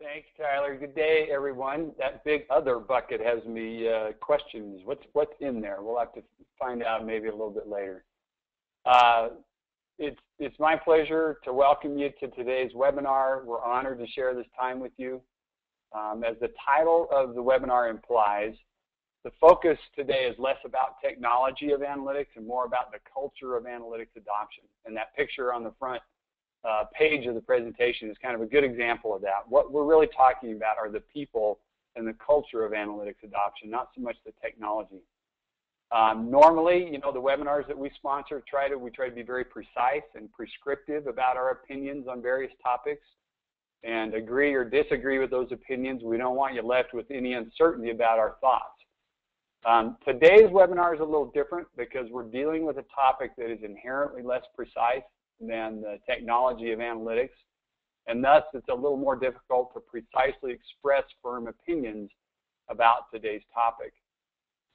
Thanks, Tyler. Good day, everyone. That big other bucket has me questions. What's in there? We'll have to find out maybe a little bit later. It's my pleasure to welcome you to today's webinar. We're honored to share this time with you. As the title of the webinar implies, the focus today is less about technology of analytics and more about the culture of analytics adoption. And that picture on the front page of the presentation is kind of a good example of that. What we're really talking about are the people and the culture of analytics adoption, not so much the technology. Normally, you know, the webinars that we sponsor, we try to be very precise and prescriptive about our opinions on various topics and agree or disagree with those opinions. We don't want you left with any uncertainty about our thoughts. Today's webinar is a little different because we're dealing with a topic that is inherently less precise than the technology of analytics, and thus it's a little more difficult to precisely express firm opinions about today's topic.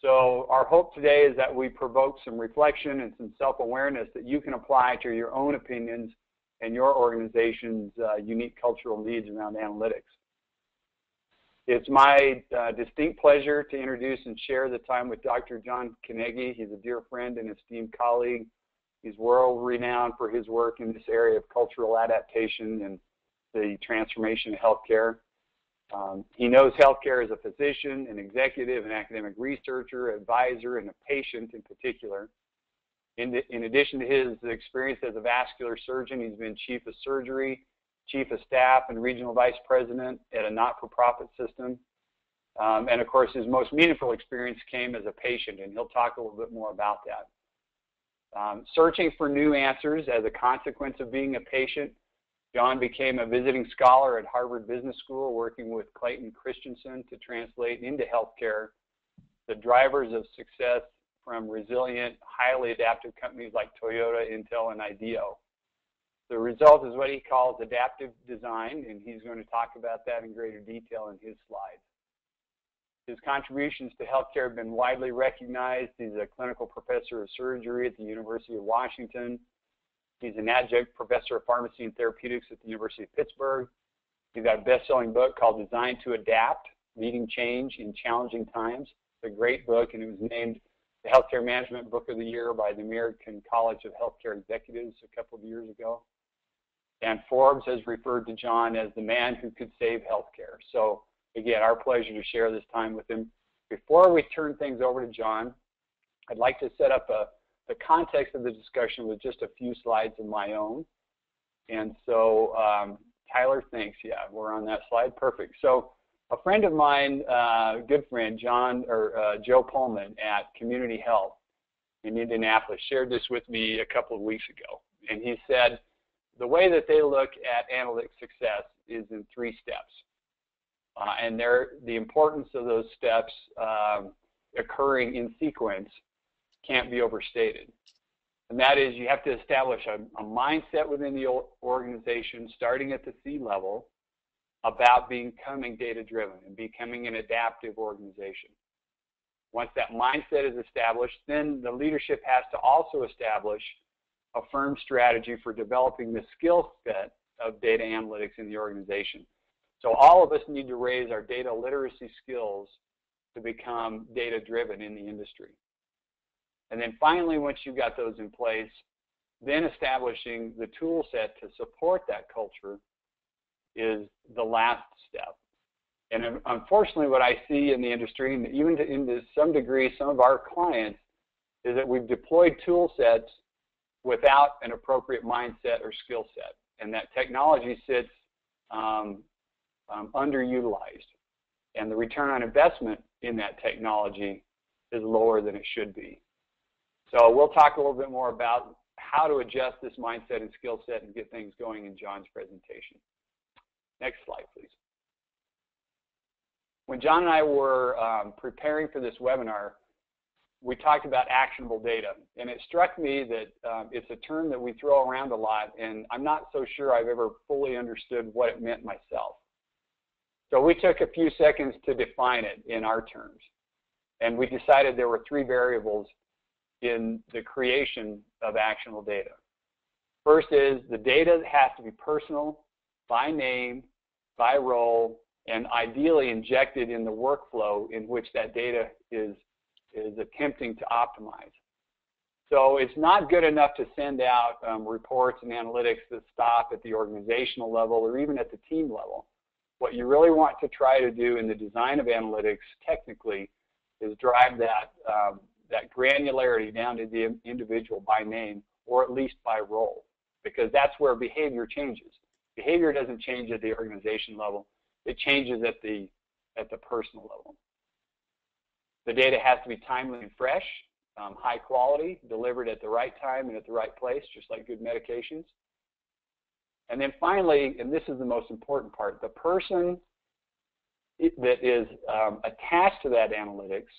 So our hope today is that we provoke some reflection and some self-awareness that you can apply to your own opinions and your organization's unique cultural needs around analytics. It's my distinct pleasure to introduce and share the time with Dr. John Kenagy. He's a dear friend and esteemed colleague. He's world-renowned for his work in this area of cultural adaptation and the transformation of healthcare. He knows healthcare as a physician, an executive, an academic researcher, advisor, and a patient in particular. In addition to his experience as a vascular surgeon, he's been chief of surgery, chief of staff, and regional vice president at a not-for-profit system. And of course, his most meaningful experience came as a patient, and he'll talk a little bit more about that. Searching for new answers as a consequence of being a patient, John became a visiting scholar at Harvard Business School, working with Clayton Christensen to translate into healthcare the drivers of success from resilient, highly adaptive companies like Toyota, Intel, and IDEO. The result is what he calls adaptive design, and he's going to talk about that in greater detail in his slides. His contributions to healthcare have been widely recognized. He's a clinical professor of surgery at the University of Washington. He's an adjunct professor of pharmacy and therapeutics at the University of Pittsburgh. He's got a best-selling book called Designed to Adapt, Leading Change in Challenging Times. It's a great book, and it was named the Healthcare Management Book of the Year by the American College of Healthcare Executives a couple of years ago. And Forbes has referred to John as the man who could save healthcare. So again, our pleasure to share this time with him. Before we turn things over to John, I'd like to set up the context of the discussion with just a few slides of my own. And so, Tyler, thanks. Yeah, we're on that slide. Perfect. So a friend of mine, good friend, Joe Pullman at Community Health in Indianapolis, shared this with me a couple of weeks ago. And he said the way that they look at analytic success is in 3 steps. And the importance of those steps occurring in sequence can't be overstated. And that is, you have to establish a mindset within the organization, starting at the C level, about becoming data-driven and becoming an adaptive organization. Once that mindset is established, then the leadership has to also establish a firm strategy for developing the skill set of data analytics in the organization. So all of us need to raise our data literacy skills to become data-driven in the industry. And then finally, once you've got those in place, then establishing the tool set to support that culture is the last step. And unfortunately, what I see in the industry, and even to some degree, some of our clients, is that we've deployed tool sets without an appropriate mindset or skill set. And that technology sits underutilized, and the return on investment in that technology is lower than it should be. So we'll talk a little bit more about how to adjust this mindset and skill set and get things going in John's presentation. Next slide, please. When John and I were preparing for this webinar, we talked about actionable data, and it struck me that it's a term that we throw around a lot, and I'm not so sure I've ever fully understood what it meant myself. So we took a few seconds to define it in our terms, and we decided there were 3 variables in the creation of actionable data. First is the data has to be personal, by name, by role, and ideally injected in the workflow in which that data is attempting to optimize. So it's not good enough to send out reports and analytics that stop at the organizational level or even at the team level. What you really want to try to do in the design of analytics technically is drive that, that granularity down to the individual by name or at least by role, because that's where behavior changes. Behavior doesn't change at the organization level. It changes at the personal level. The data has to be timely and fresh, high quality, delivered at the right time and at the right place, just like good medications. And then finally, and this is the most important part, the person that is attached to that analytics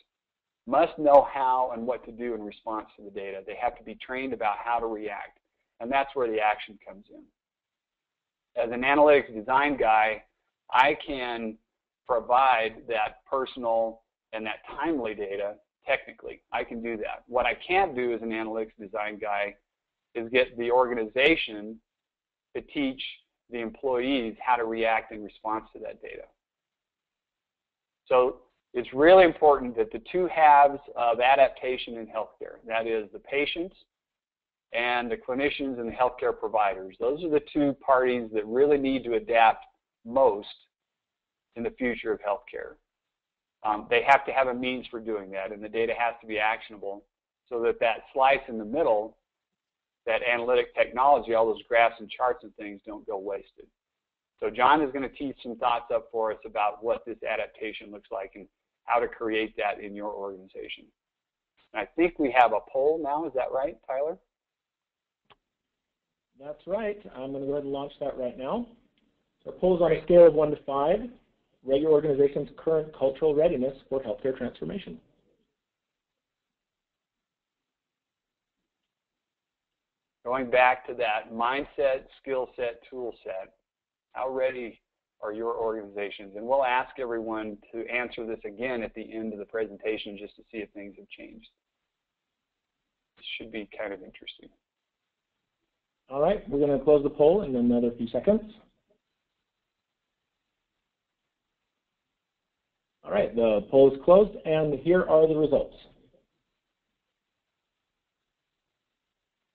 must know how and what to do in response to the data. They have to be trained about how to react, and that's where the action comes in. As an analytics design guy, I can provide that personal and that timely data technically. I can do that. What I can't do as an analytics design guy is get the organization to teach the employees how to react in response to that data. So it's really important that the two halves of adaptation in healthcare, that is the patients and the clinicians and the healthcare providers, those are the two parties that really need to adapt most in the future of healthcare. They have to have a means for doing that, and the data has to be actionable so that that slice in the middle, that analytic technology, all those graphs and charts and things don't go wasted. So John is going to teach some thoughts up for us about what this adaptation looks like and how to create that in your organization. And I think we have a poll now, is that right, Tyler? That's right. I'm going to go ahead and launch that right now. So our poll is on a scale of 1 to 5. Rate your organization's current cultural readiness for healthcare transformation. Going back to that mindset, skill set, tool set, how ready are your organizations? And we'll ask everyone to answer this again at the end of the presentation just to see if things have changed. This should be kind of interesting. All right, we're going to close the poll in another few seconds. All right, the poll is closed, and here are the results.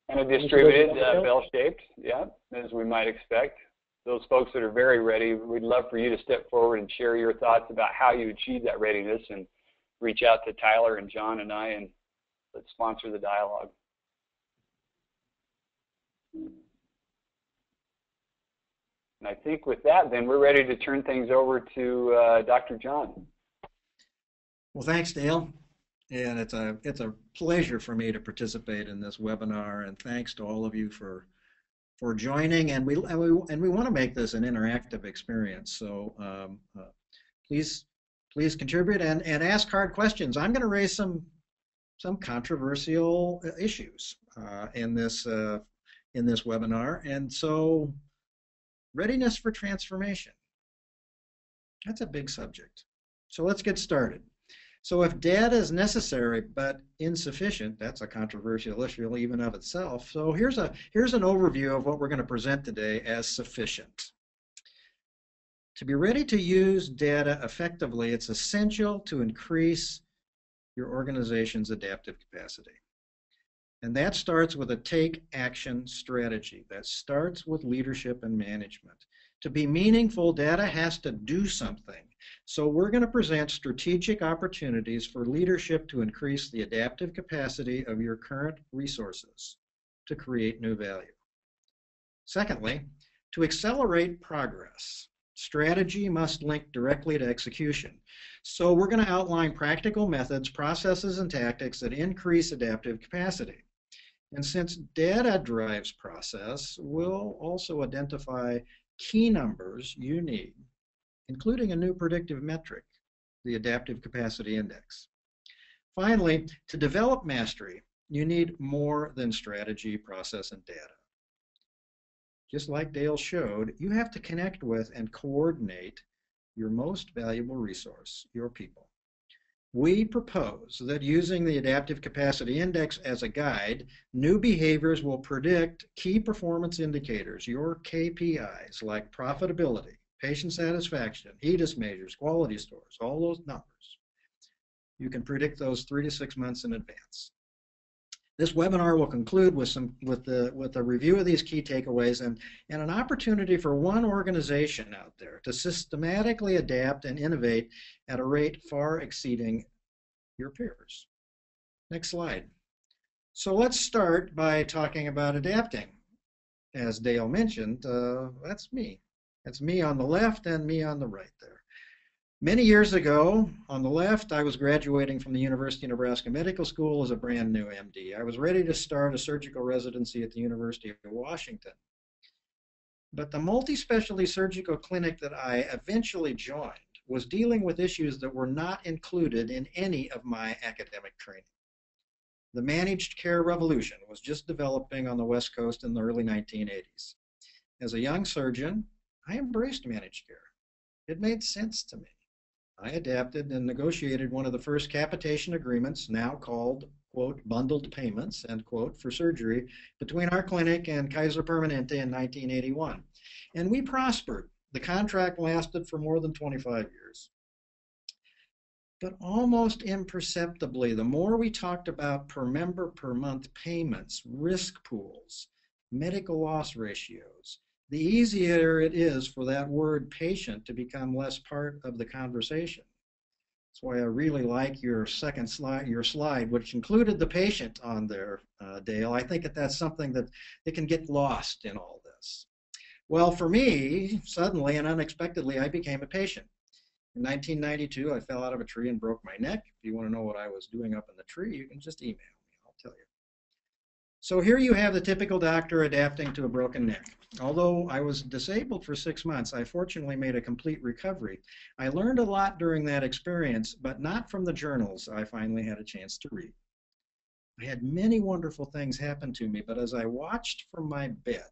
Kind of distributed, bell-shaped, yeah, as we might expect. Those folks that are very ready, we'd love for you to step forward and share your thoughts about how you achieve that readiness and reach out to Tyler and John and I, and let's sponsor the dialogue. And I think with that, then, we're ready to turn things over to Dr. John. Well, thanks, Dale. And it's a pleasure for me to participate in this webinar, and thanks to all of you for joining. And we want to make this an interactive experience. So please contribute and ask hard questions. I'm going to raise some controversial issues in this webinar, and so readiness for transformation. That's a big subject. So let's get started. So if data is necessary but insufficient, that's a controversial issue even of itself. So here's an overview of what we're going to present today as sufficient. To be ready to use data effectively, it's essential to increase your organization's adaptive capacity. And that starts with a take action strategy. That starts with leadership and management. To be meaningful, data has to do something. So we're going to present strategic opportunities for leadership to increase the adaptive capacity of your current resources to create new value. Secondly, to accelerate progress, strategy must link directly to execution. So we're going to outline practical methods, processes, and tactics that increase adaptive capacity. And since data drives process, we'll also identify key numbers you need, including a new predictive metric, the Adaptive Capacity Index. Finally, to develop mastery, you need more than strategy, process, and data. Just like Dale showed, you have to connect with and coordinate your most valuable resource, your people. We propose that using the Adaptive Capacity Index as a guide, new behaviors will predict key performance indicators, your KPIs, like profitability, patient satisfaction, HEDIS measures, quality scores, all those numbers. You can predict those 3 to 6 months in advance. This webinar will conclude with a review of these key takeaways and an opportunity for one organization out there to systematically adapt and innovate at a rate far exceeding your peers. Next slide. So let's start by talking about adapting. As Dale mentioned, that's me. That's me on the left and me on the right there. Many years ago, on the left, I was graduating from the University of Nebraska Medical School as a brand new MD. I was ready to start a surgical residency at the University of Washington. But the multi-specialty surgical clinic that I eventually joined was dealing with issues that were not included in any of my academic training. The managed care revolution was just developing on the West Coast in the early 1980s. As a young surgeon, I embraced managed care. It made sense to me. I adapted and negotiated one of the first capitation agreements, now called, quote, bundled payments, end quote, for surgery between our clinic and Kaiser Permanente in 1981. And we prospered. The contract lasted for more than 25 years. But almost imperceptibly, the more we talked about per member per month payments, risk pools, medical loss ratios, the easier it is for that word patient to become less part of the conversation. That's why I really like your second slide, which included the patient on there, Dale. I think that's something that it can get lost in all this. Well, for me, suddenly and unexpectedly, I became a patient. In 1992, I fell out of a tree and broke my neck. If you want to know what I was doing up in the tree, you can just email me. I'll tell you. So here you have the typical doctor adapting to a broken neck. Although I was disabled for 6 months, I fortunately made a complete recovery. I learned a lot during that experience, but not from the journals I finally had a chance to read. I had many wonderful things happen to me, but as I watched from my bed,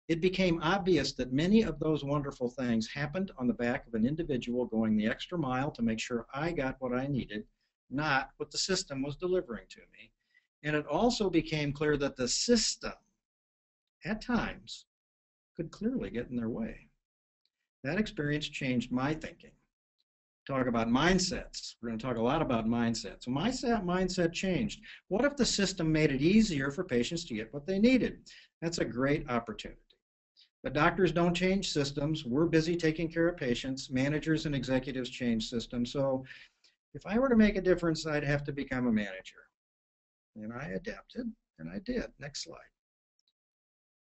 it became obvious that many of those wonderful things happened on the back of an individual going the extra mile to make sure I got what I needed, not what the system was delivering to me. And it also became clear that the system, at times, could clearly get in their way. That experience changed my thinking. Talk about mindsets. We're going to talk a lot about mindsets. So my mindset changed. What if the system made it easier for patients to get what they needed? That's a great opportunity. But doctors don't change systems. We're busy taking care of patients. Managers and executives change systems. So if I were to make a difference, I'd have to become a manager. And I adapted, and I did. Next slide.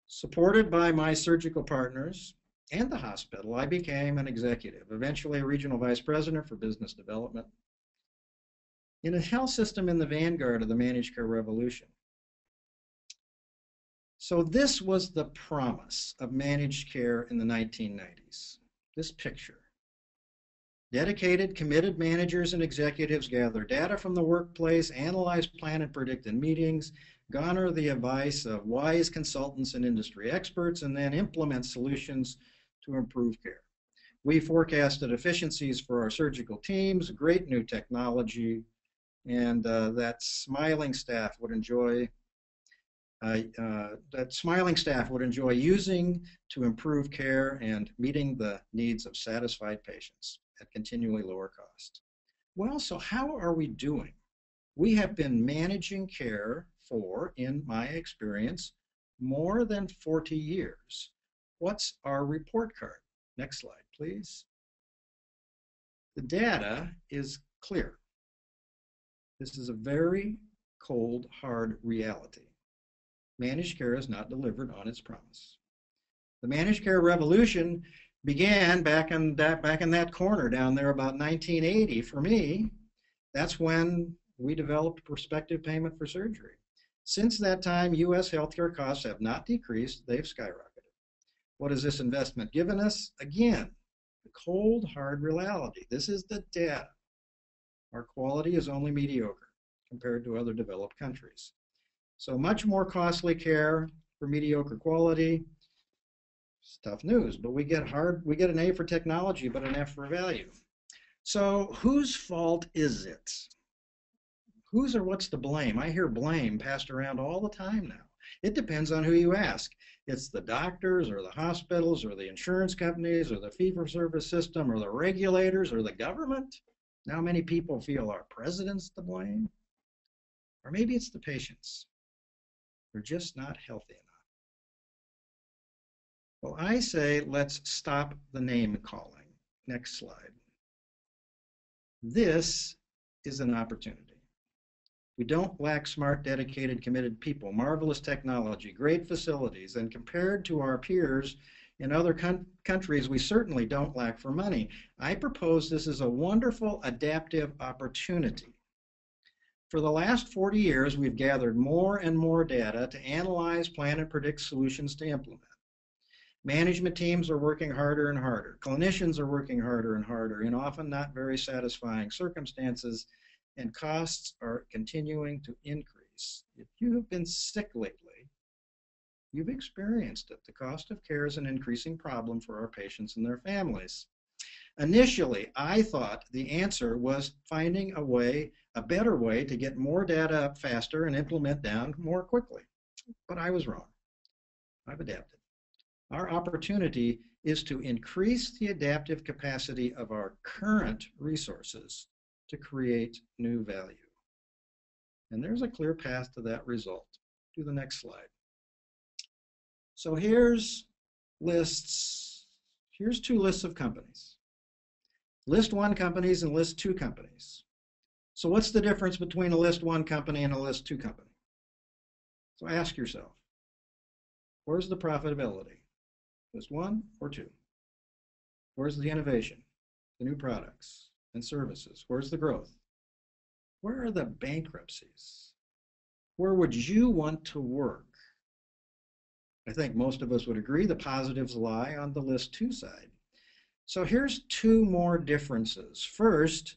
Supported by my surgical partners and the hospital, I became an executive, eventually a regional vice president for business development, in a health system in the vanguard of the managed care revolution. So this was the promise of managed care in the 1990s, this picture. Dedicated, committed managers and executives gather data from the workplace, analyze, plan, and predict in meetings, garner the advice of wise consultants and industry experts, and then implement solutions to improve care. We forecasted efficiencies for our surgical teams, great new technology, and that smiling staff would enjoy using to improve care and meeting the needs of satisfied patients at continually lower cost. Well, so how are we doing? We have been managing care for, in my experience, more than 40 years. What's our report card? Next slide, please. The data is clear. This is a very cold, hard reality. Managed care is not delivered on its promise. The managed care revolution began back in that corner down there about 1980. For me, that's when we developed prospective payment for surgery. Since that time, U.S. healthcare costs have not decreased, they've skyrocketed. What has this investment given us? Again, the cold, hard reality. This is the data. Our quality is only mediocre compared to other developed countries. So much more costly care for mediocre quality. It's tough news, but we get an A for technology, but an F for value. So whose fault is it? Whose or what's the blame? I hear blame passed around all the time now. It depends on who you ask. It's the doctors or the hospitals or the insurance companies or the fee-for-service system or the regulators or the government. Now many people feel our president's to blame. Or maybe it's the patients. They're just not healthy enough. Well, I say let's stop the name calling. Next slide. This is an opportunity. We don't lack smart, dedicated, committed people, marvelous technology, great facilities, and compared to our peers in other countries, we certainly don't lack for money. I propose this is a wonderful adaptive opportunity. For the last 40 years, we've gathered more and more data to analyze, plan, and predict solutions to implement. Management teams are working harder and harder. Clinicians are working harder and harder in often not very satisfying circumstances, and costs are continuing to increase. If you have been sick lately, you've experienced it. The cost of care is an increasing problem for our patients and their families. Initially, I thought the answer was finding a better way to get more data up faster and implement down more quickly. But I was wrong. I've adapted. Our opportunity is to increase the adaptive capacity of our current resources to create new value. And there's a clear path to that result. Do the next slide. So here's two lists of companies. List 1 companies and list 2 companies. So what's the difference between a list 1 company and a list 2 company? So ask yourself, where's the profitability? List 1 or 2? Where's the innovation, the new products and services? Where's the growth? Where are the bankruptcies? Where would you want to work? I think most of us would agree the positives lie on the list 2 side. So here's 2 more differences. First,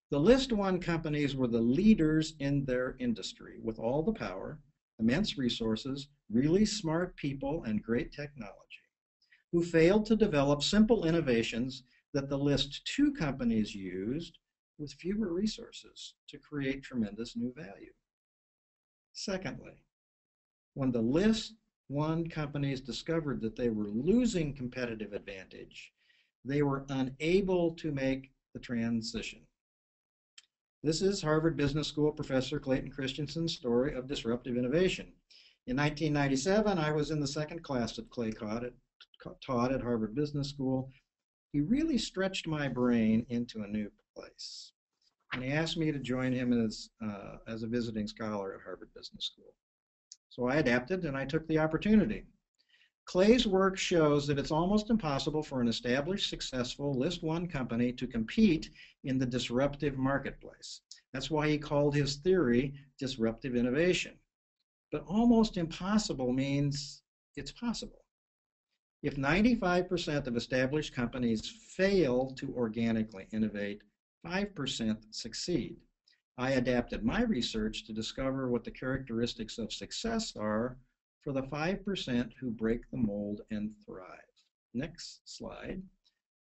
the list 1 companies were the leaders in their industry with all the power, immense resources, really smart people, and great technology, who failed to develop simple innovations that the list 2 companies used with fewer resources to create tremendous new value. Secondly, when the list 1 companies discovered that they were losing competitive advantage, they were unable to make the transition. This is Harvard Business School professor Clayton Christensen's story of disruptive innovation. In 1997, I was in the second class that Clay taught at Harvard Business School. He really stretched my brain into a new place. And he asked me to join him as a visiting scholar at Harvard Business School. So I adapted and I took the opportunity. Clay's work shows that it's almost impossible for an established, successful list 1 company to compete in the disruptive marketplace. That's why he called his theory disruptive innovation. But almost impossible means it's possible. If 95% of established companies fail to organically innovate, 5% succeed. I adapted my research to discover what the characteristics of success are for the 5% who break the mold and thrive. Next slide.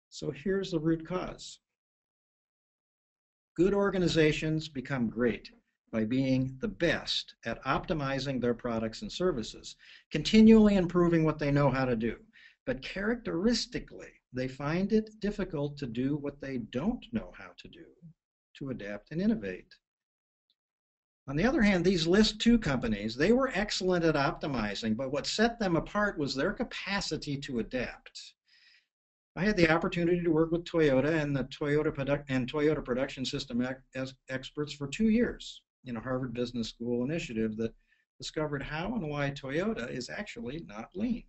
So here's the root cause. Good organizations become great by being the best at optimizing their products and services, continually improving what they know how to do. But characteristically, they find it difficult to do what they don't know how to do, to adapt and innovate. On the other hand, these list 2 companies, they were excellent at optimizing, but what set them apart was their capacity to adapt. I had the opportunity to work with Toyota and the Toyota production system experts for 2 years in a Harvard Business School initiative that discovered how and why Toyota is actually not lean.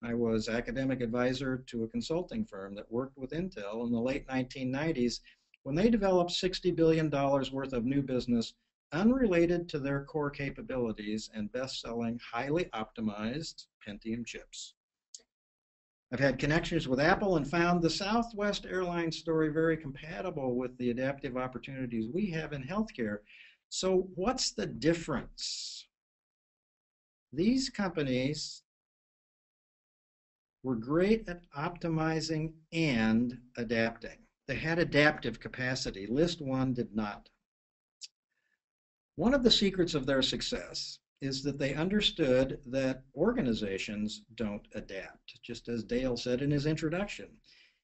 I was academic advisor to a consulting firm that worked with Intel in the late 1990s when they developed $60 billion worth of new business unrelated to their core capabilities and best-selling, highly optimized Pentium chips. I've had connections with Apple and found the Southwest Airlines story very compatible with the adaptive opportunities we have in healthcare. So what's the difference? These companies were great at optimizing and adapting. They had adaptive capacity. List 1 did not. One of the secrets of their success is that they understood that organizations don't adapt, just as Dale said in his introduction.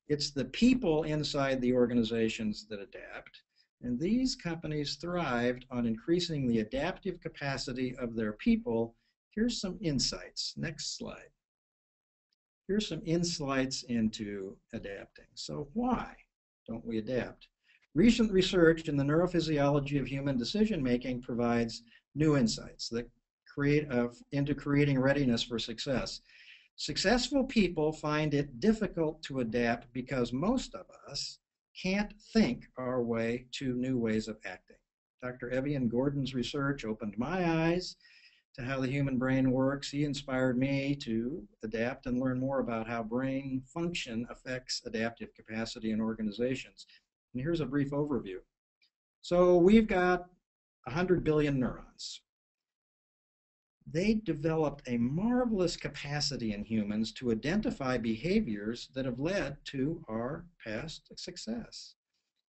It's the people inside the organizations that adapt, and these companies thrived on increasing the adaptive capacity of their people. Here's some insights. Next slide. Here's some insights into adapting. So why don't we adapt? Recent research in the neurophysiology of human decision-making provides new insights that into creating readiness for success. Successful people find it difficult to adapt because most of us can't think our way to new ways of acting. Dr. Evian Gordon's research opened my eyes to how the human brain works. He inspired me to adapt and learn more about how brain function affects adaptive capacity in organizations. And here's a brief overview. So we've got 100 billion neurons. They developed a marvelous capacity in humans to identify behaviors that have led to our past success.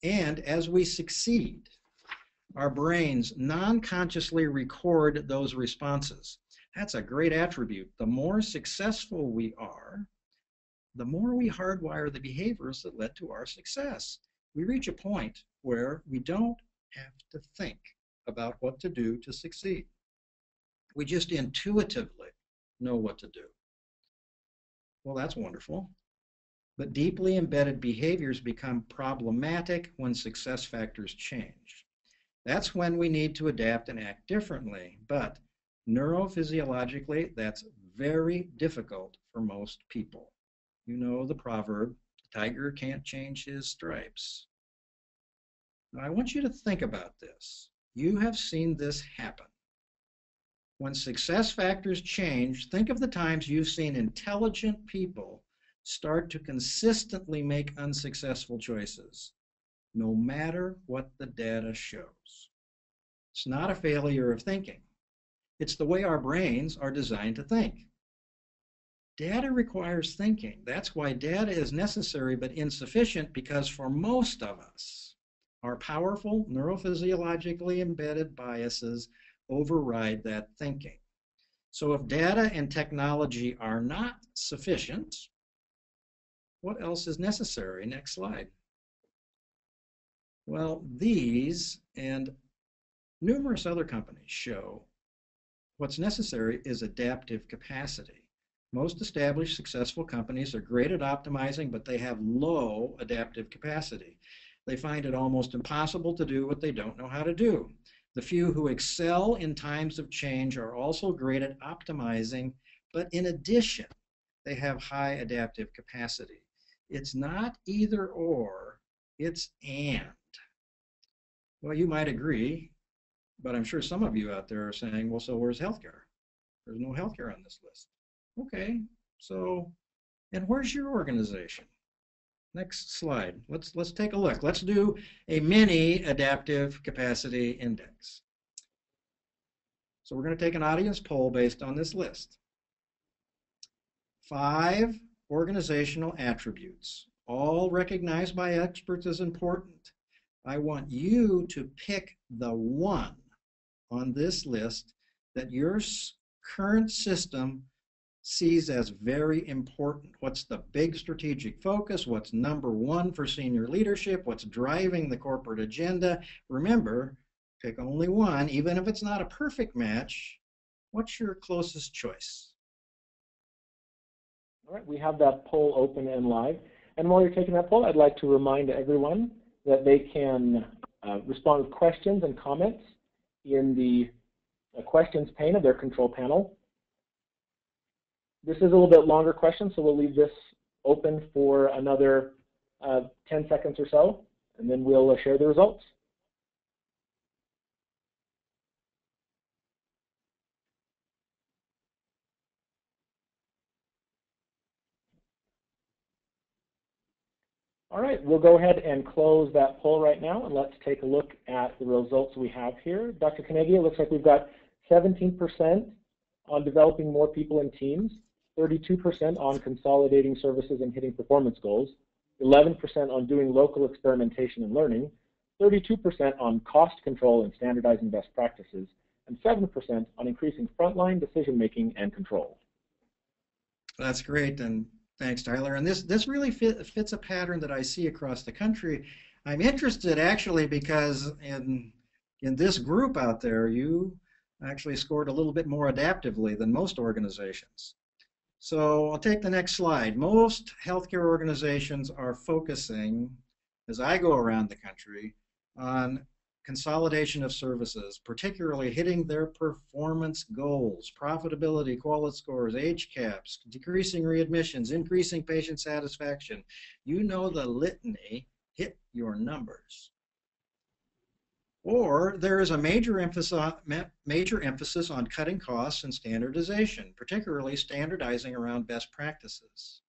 And as we succeed, our brains non-consciously record those responses. That's a great attribute. The more successful we are, the more we hardwire the behaviors that led to our success. We reach a point where we don't have to think about what to do to succeed. We just intuitively know what to do. Well, that's wonderful. But deeply embedded behaviors become problematic when success factors change. That's when we need to adapt and act differently. But neurophysiologically, that's very difficult for most people. You know the proverb, the tiger can't change his stripes. Now, I want you to think about this. You have seen this happen. When success factors change, think of the times you've seen intelligent people start to consistently make unsuccessful choices, no matter what the data shows. It's not a failure of thinking. It's the way our brains are designed to think. Data requires thinking. That's why data is necessary but insufficient, because for most of us, our powerful neurophysiologically embedded biases override that thinking. So if data and technology are not sufficient, what else is necessary? Next slide. Well, these and numerous other companies show what's necessary is adaptive capacity. Most established successful companies are great at optimizing, but they have low adaptive capacity. They find it almost impossible to do what they don't know how to do. The few who excel in times of change are also great at optimizing, but in addition, they have high adaptive capacity. It's not either or, it's and. Well, you might agree, but I'm sure some of you out there are saying, well, so where's healthcare? There's no healthcare on this list. Okay, so, and where's your organization? Next slide. Let's take a look. Let's do a mini adaptive capacity index. So we're going to take an audience poll based on this list. 5 organizational attributes, all recognized by experts as important. I want you to pick the one on this list that your current system sees as very important. What's the big strategic focus? What's number one for senior leadership? What's driving the corporate agenda? Remember, pick only one, even if it's not a perfect match. What's your closest choice? All right, we have that poll open and live. And while you're taking that poll, I'd like to remind everyone that they can respond with questions and comments in the questions pane of their control panel. This is a little bit longer question, so we'll leave this open for another 10 seconds or so, and then we'll share the results. All right, we'll go ahead and close that poll right now, and let's take a look at the results we have here. Dr. Kenagy, it looks like we've got 17% on developing more people in teams, 32% on consolidating services and hitting performance goals, 11% on doing local experimentation and learning, 32% on cost control and standardizing best practices, and 7% on increasing frontline decision-making and control. That's great, and thanks, Tyler. And this really fits a pattern that I see across the country. I'm interested actually because in this group out there, you actually scored a little bit more adaptively than most organizations. So I'll take the next slide. Most healthcare organizations are focusing, as I go around the country, on consolidation of services, particularly hitting their performance goals, profitability, quality scores, age caps, decreasing readmissions, increasing patient satisfaction. You know the litany, hit your numbers. Or there is a major emphasis on cutting costs and standardization, particularly standardizing around best practices.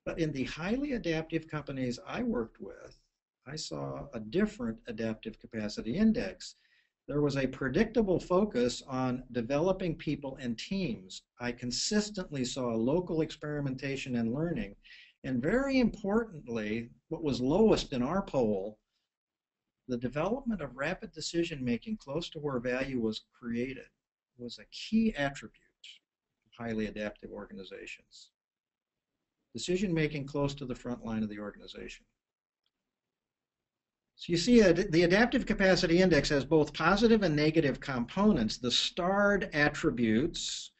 But in the highly adaptive companies I worked with, I saw a different adaptive capacity index. There was a predictable focus on developing people and teams. I consistently saw local experimentation and learning. And very importantly, what was lowest in our poll, the development of rapid decision-making close to where value was created was a key attribute of highly adaptive organizations. Decision-making close to the front line of the organization. So you see, the Adaptive Capacity Index has both positive and negative components. The starred attributes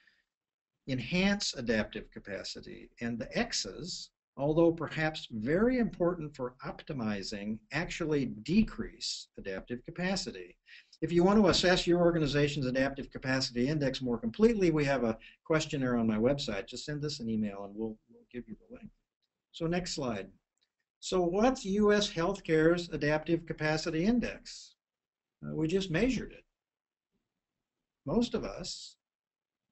enhance adaptive capacity, and the X's, although perhaps very important for optimizing, actually decrease adaptive capacity. If you want to assess your organization's Adaptive Capacity Index more completely, we have a questionnaire on my website. Just send us an email and we'll give you the link. So next slide. So what's U.S. healthcare's Adaptive Capacity Index? We just measured it. Most of us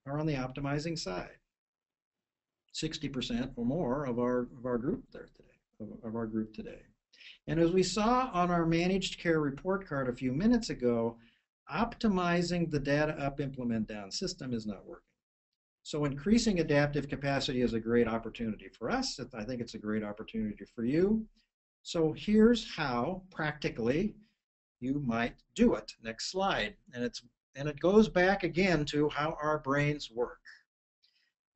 are on the optimizing side. 60% or more of our group there today, of our group today. And as we saw on our managed care report card a few minutes ago, optimizing the data up, implement down system is not working. So increasing adaptive capacity is a great opportunity for us. I think it's a great opportunity for you. So here's how practically you might do it. Next slide. And it goes back again to how our brains work.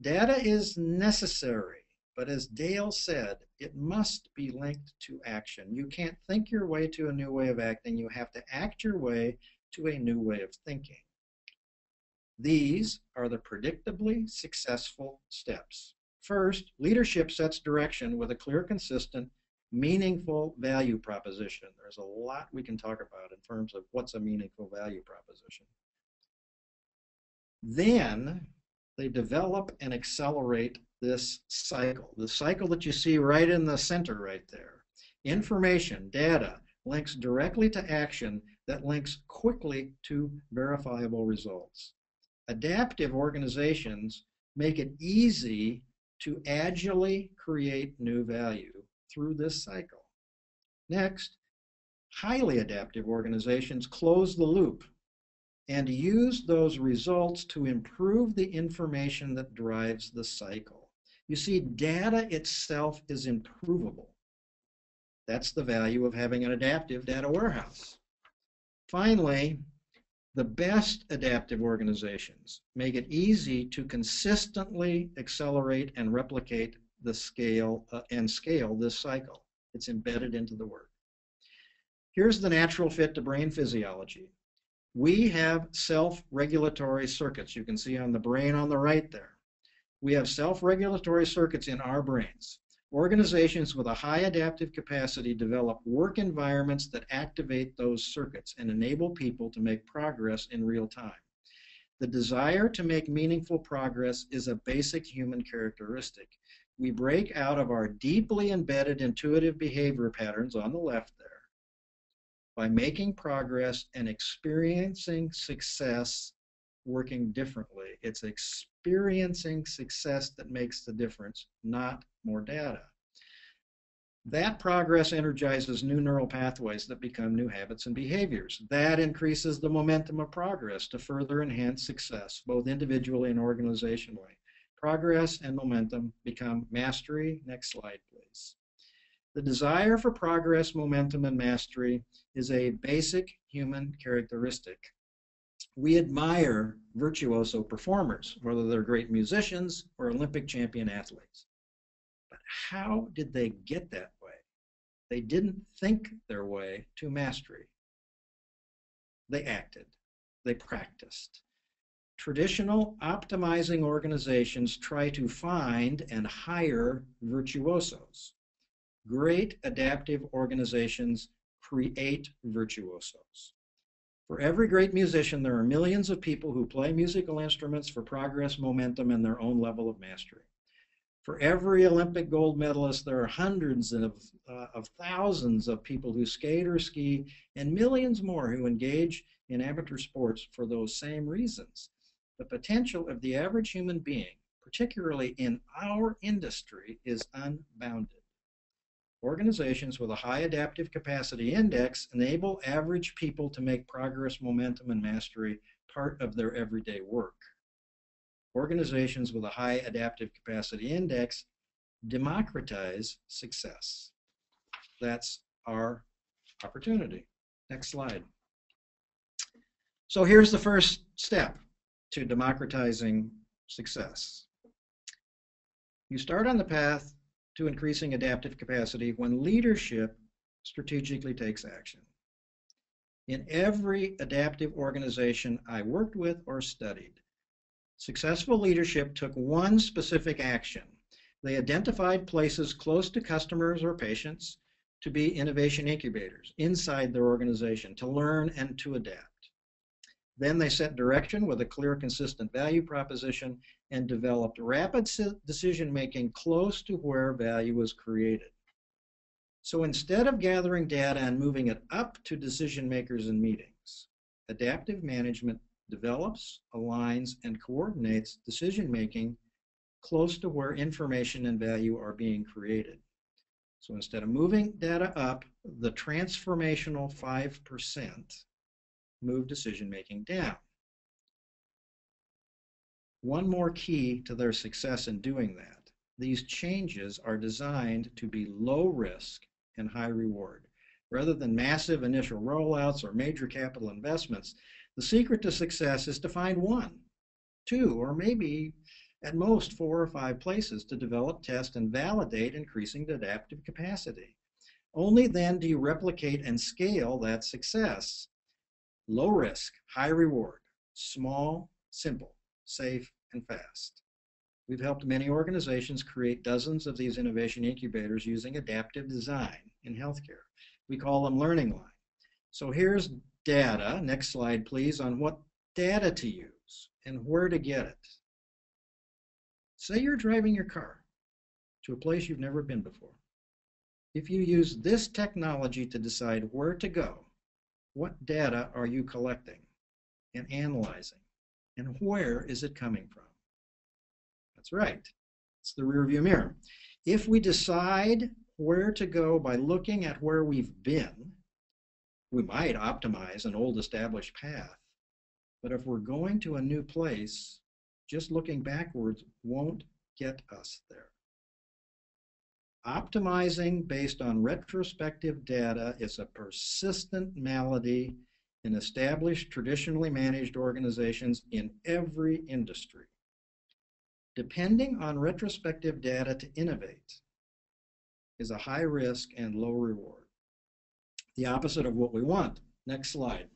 Data is necessary, but as Dale said, it must be linked to action. You can't think your way to a new way of acting. You have to act your way to a new way of thinking. These are the predictably successful steps. First, leadership sets direction with a clear, consistent, meaningful value proposition. There's a lot we can talk about in terms of what's a meaningful value proposition. Then they develop and accelerate this cycle. The cycle that you see right in the center right there. Information, data, links directly to action that links quickly to verifiable results. Adaptive organizations make it easy to agilely create new value through this cycle. Next, highly adaptive organizations close the loop and use those results to improve the information that drives the cycle. You see, data itself is improvable. That's the value of having an adaptive data warehouse. Finally, the best adaptive organizations make it easy to consistently accelerate and replicate the scale this cycle. It's embedded into the work. Here's the natural fit to brain physiology. We have self-regulatory circuits. You can see on the brain on the right there. We have self-regulatory circuits in our brains. Organizations with a high adaptive capacity develop work environments that activate those circuits and enable people to make progress in real time. The desire to make meaningful progress is a basic human characteristic. We break out of our deeply embedded intuitive behavior patterns on the left there by making progress and experiencing success working differently. It's experiencing success that makes the difference, not more data. That progress energizes new neural pathways that become new habits and behaviors. That increases the momentum of progress to further enhance success, both individually and organizationally. Progress and momentum become mastery. Next slide, please. The desire for progress, momentum, and mastery is a basic human characteristic. We admire virtuoso performers, whether they're great musicians or Olympic champion athletes. But how did they get that way? They didn't think their way to mastery. They acted. They practiced. Traditional optimizing organizations try to find and hire virtuosos. Great adaptive organizations create virtuosos. For every great musician, there are millions of people who play musical instruments for progress, momentum, and their own level of mastery. For every Olympic gold medalist, there are hundreds of thousands of people who skate or ski, and millions more who engage in amateur sports for those same reasons. The potential of the average human being, particularly in our industry, is unbounded. Organizations with a high adaptive capacity index enable average people to make progress, momentum, and mastery part of their everyday work. Organizations with a high adaptive capacity index democratize success. That's our opportunity. Next slide. So here's the first step to democratizing success. You start on the path to increasing adaptive capacity when leadership strategically takes action. In every adaptive organization I worked with or studied, successful leadership took one specific action. They identified places close to customers or patients to be innovation incubators inside their organization, to learn and to adapt. Then they set direction with a clear, consistent value proposition and developed rapid decision-making close to where value was created. So instead of gathering data and moving it up to decision makers in meetings, adaptive management develops, aligns, and coordinates decision-making close to where information and value are being created. So instead of moving data up, the transformational 5% move decision-making down. One more key to their success in doing that: these changes are designed to be low risk and high reward. Rather than massive initial rollouts or major capital investments, the secret to success is to find 1, 2, or maybe at most 4 or 5 places to develop, test, and validate increasing adaptive capacity. Only then do you replicate and scale that success. Low risk, high reward, small, simple, safe, and fast. We've helped many organizations create dozens of these innovation incubators using adaptive design in healthcare. We call them learning line. So here's data, next slide please, on what data to use and where to get it. Say you're driving your car to a place you've never been before. If you use this technology to decide where to go, what data are you collecting and analyzing, and where is it coming from? That's right, it's the rearview mirror. If we decide where to go by looking at where we've been, we might optimize an old established path. But if we're going to a new place, just looking backwards won't get us there. Optimizing based on retrospective data is a persistent malady in established, traditionally managed organizations in every industry. Depending on retrospective data to innovate is a high risk and low reward. The opposite of what we want. Next slide.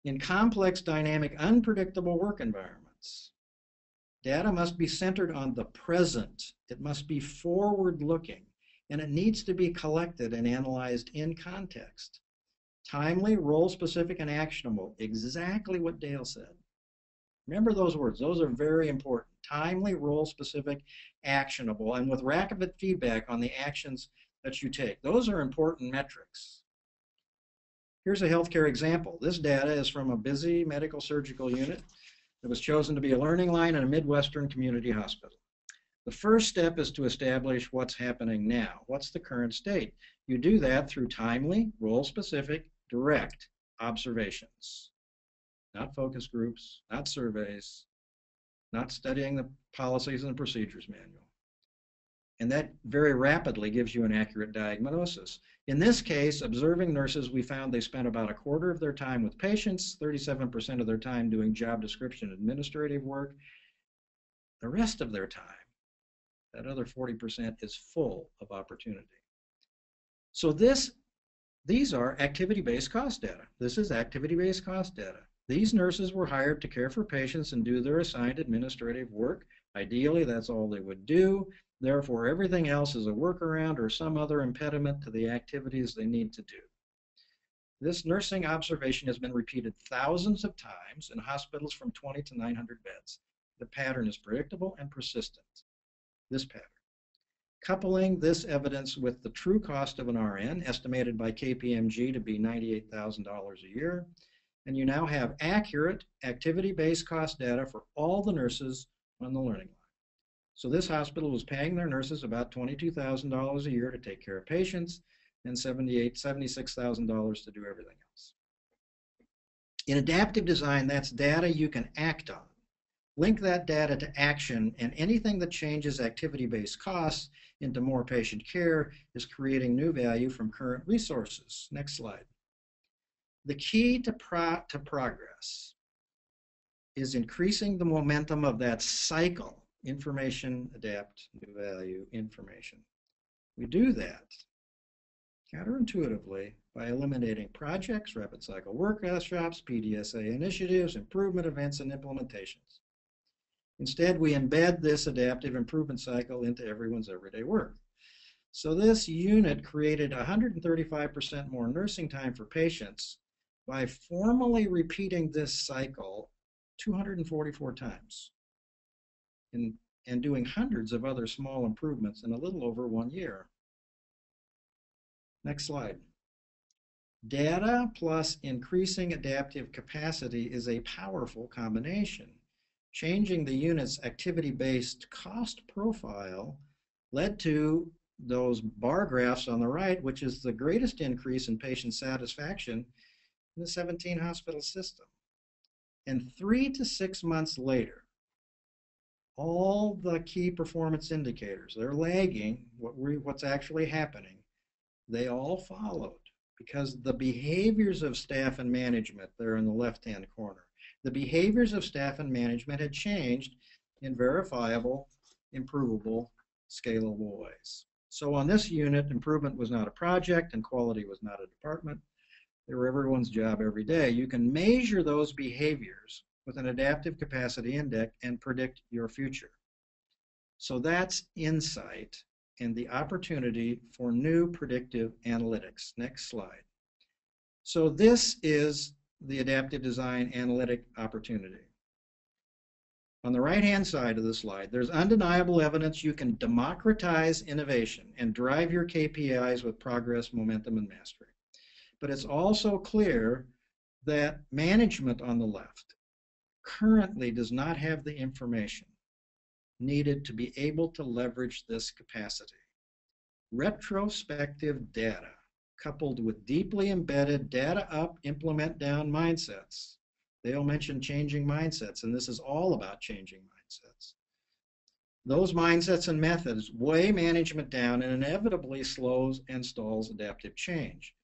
In complex, dynamic, unpredictable work environments, data must be centered on the present. It must be forward-looking, and it needs to be collected and analyzed in context. Timely, role-specific, and actionable. Exactly what Dale said. Remember those words. Those are very important. Timely, role-specific, actionable, and with rapid feedback on the actions that you take. Those are important metrics. Here's a healthcare example. This data is from a busy medical surgical unit that was chosen to be a learning line in a Midwestern community hospital. The first step is to establish what's happening now. What's the current state? You do that through timely, role-specific, direct observations. Not focus groups, not surveys, not studying the policies and procedures manual. And that very rapidly gives you an accurate diagnosis. In this case, observing nurses, we found they spent about a quarter of their time with patients, 37% of their time doing job description administrative work. The rest of their time, that other 40%, is full of opportunity. So these are activity-based cost data. This is activity-based cost data. These nurses were hired to care for patients and do their assigned administrative work. Ideally, that's all they would do. Therefore, everything else is a workaround or some other impediment to the activities they need to do. This nursing observation has been repeated thousands of times in hospitals from 20 to 900 beds. The pattern is predictable and persistent. This pattern. Coupling this evidence with the true cost of an RN, estimated by KPMG to be $98,000 a year, and you now have accurate activity-based cost data for all the nurses on the learning line. So this hospital was paying their nurses about $22,000 a year to take care of patients and $76,000 to do everything else. In adaptive design, that's data you can act on. Link that data to action, and anything that changes activity-based costs into more patient care is creating new value from current resources. Next slide. The key to progress is increasing the momentum of that cycle. Information, adapt, new value, information. We do that counterintuitively by eliminating projects, rapid cycle workshops, PDSA initiatives, improvement events, and implementations. Instead, we embed this adaptive improvement cycle into everyone's everyday work. So this unit created 135% more nursing time for patients by formally repeating this cycle 244 times and doing hundreds of other small improvements in a little over 1 year. Next slide. Data plus increasing adaptive capacity is a powerful combination. Changing the unit's activity-based cost profile led to those bar graphs on the right, which is the greatest increase in patient satisfaction in the 17 hospital system. And 3 to 6 months later, all the key performance indicators, they're lagging what's actually happening, they all followed, because the behaviors of staff and management, they're in the left-hand corner, the behaviors of staff and management had changed in verifiable, improvable, scalable ways. So on this unit, improvement was not a project and quality was not a department. They were everyone's job every day. You can measure those behaviors with an adaptive capacity index and predict your future. So that's insight and the opportunity for new predictive analytics. Next slide. So this is the adaptive design analytic opportunity. On the right-hand side of the slide, there's undeniable evidence you can democratize innovation and drive your KPIs with progress, momentum, and mastery. But it's also clear that management on the left currently does not have the information needed to be able to leverage this capacity. Retrospective data coupled with deeply embedded data up, implement down mindsets. Dale mentioned changing mindsets, and this is all about changing mindsets. Those mindsets and methods weigh management down and inevitably slows and stalls adaptive change.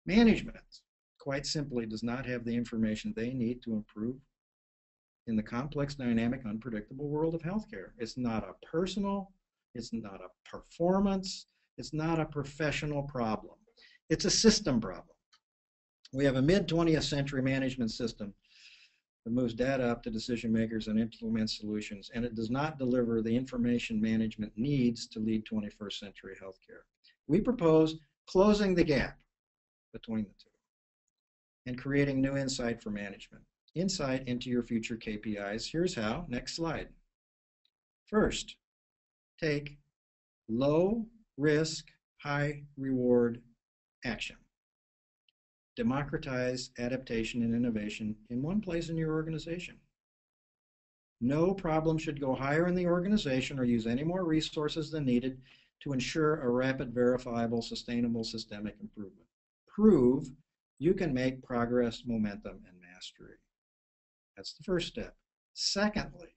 Management, quite simply, does not have the information they need to improve in the complex, dynamic, unpredictable world of healthcare. It's not a personal, it's not a performance, it's not a professional problem. It's a system problem. We have a mid-20th century management system that moves data up to decision makers and implements solutions, and it does not deliver the information management needs to lead 21st century healthcare. We propose closing the gap between the two and creating new insight for management. Insight into your future KPIs. Here's how. Next slide. First, take low risk, high reward action. Democratize adaptation and innovation in one place in your organization. No problem should go higher in the organization or use any more resources than needed to ensure a rapid, verifiable, sustainable, systemic improvement. Prove you can make progress, momentum, and mastery. That's the first step. Secondly,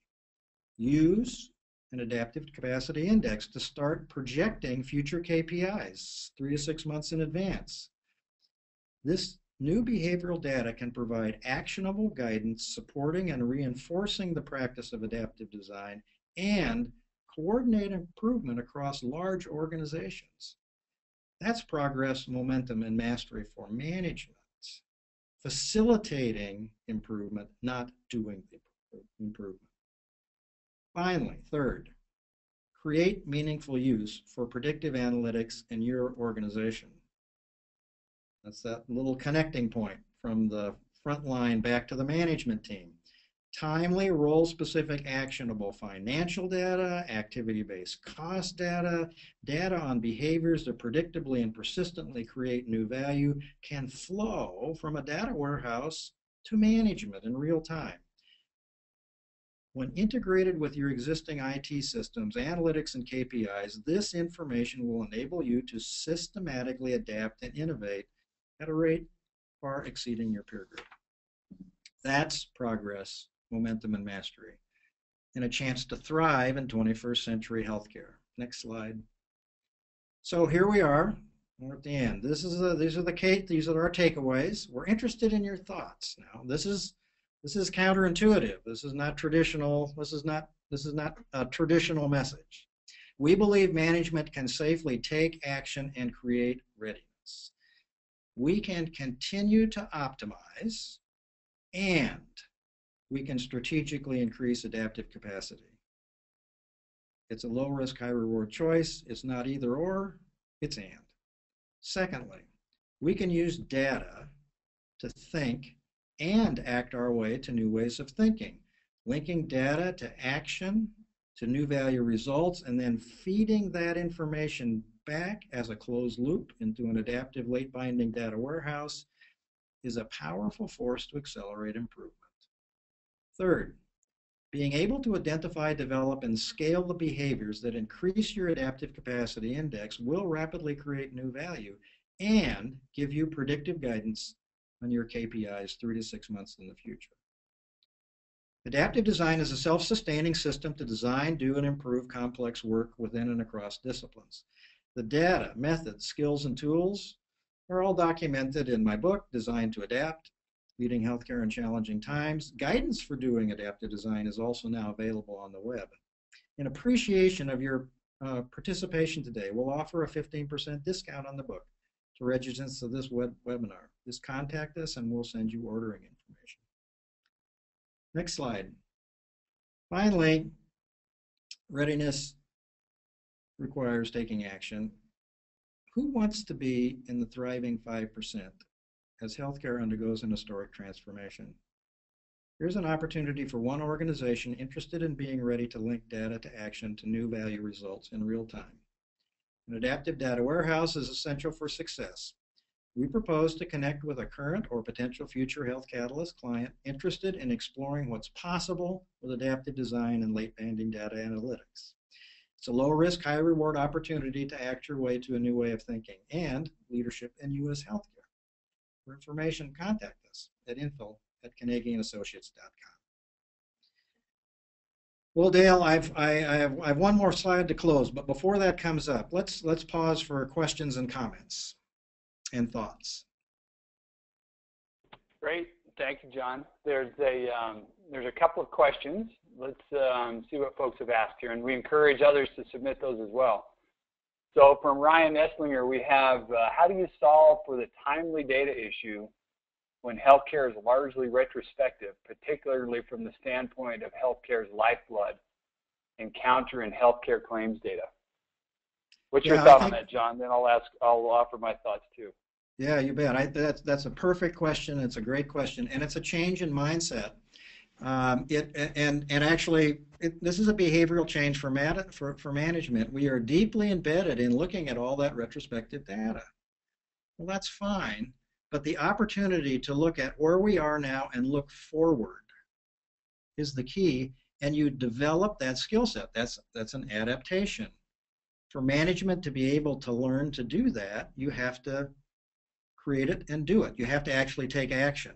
use an adaptive capacity index to start projecting future KPIs 3 to 6 months in advance. This new behavioral data can provide actionable guidance supporting and reinforcing the practice of adaptive design and coordinate improvement across large organizations. That's progress, momentum, and mastery for management. Facilitating improvement, not doing the improvement. Finally, third, create meaningful use for predictive analytics in your organization. That's that little connecting point from the front line back to the management team. Timely, role-specific, actionable financial data, activity-based cost data, data on behaviors that predictably and persistently create new value can flow from a data warehouse to management in real time. When integrated with your existing IT systems, analytics, and KPIs, this information will enable you to systematically adapt and innovate at a rate far exceeding your peer group. That's progress, momentum, and mastery, and a chance to thrive in 21st century healthcare. Next slide. So here we are. We're at the end. These are our takeaways. We're interested in your thoughts now. This is counterintuitive. This is not traditional. This is not a traditional message. We believe management can safely take action and create readiness. We can continue to optimize, and we can strategically increase adaptive capacity. It's a low-risk, high-reward choice. It's not either or, it's and. Secondly, we can use data to think and act our way to new ways of thinking, linking data to action, to new value results, and then feeding that information back as a closed loop into an adaptive late-binding data warehouse is a powerful force to accelerate improvement. Third, being able to identify, develop, and scale the behaviors that increase your adaptive capacity index will rapidly create new value and give you predictive guidance on your KPIs 3 to 6 months in the future. Adaptive design is a self-sustaining system to design, do, and improve complex work within and across disciplines. The data, methods, skills, and tools are all documented in my book, Designed to Adapt, Leading Healthcare in Challenging Times. Guidance for doing adaptive design is also now available on the web. In appreciation of your participation today, we'll offer a 15% discount on the book to registrants of this webinar. Just contact us and we'll send you ordering information. Next slide. Finally, readiness requires taking action. Who wants to be in the thriving 5% as healthcare undergoes an historic transformation? Here's an opportunity for one organization interested in being ready to link data to action to new value results in real time. An adaptive data warehouse is essential for success. We propose to connect with a current or potential future Health Catalyst client interested in exploring what's possible with adaptive design and late-binding data analytics. It's a low-risk, high-reward opportunity to act your way to a new way of thinking and leadership in U.S. healthcare. For information, contact us at info@KenagyandAssociates.com. Well, Dale, I have one more slide to close, but before that comes up, let's pause for questions and comments and thoughts. Great, thank you, John. There's a couple of questions. Let's see what folks have asked here, and we encourage others to submit those as well. So from Ryan Esslinger, we have, how do you solve for the timely data issue when healthcare is largely retrospective, particularly from the standpoint of healthcare's lifeblood, encounter in healthcare claims data? What's your thought on that, John? Then I'll offer my thoughts too. Yeah, you bet. That's a perfect question. It's a great question, and it's a change in mindset. This is a behavioral change for management. We are deeply embedded in looking at all that retrospective data. Well, that's fine, but the opportunity to look at where we are now and look forward is the key, and you develop that skill set. That's an adaptation. For management to be able to learn to do that, you have to create it and do it. You have to actually take action.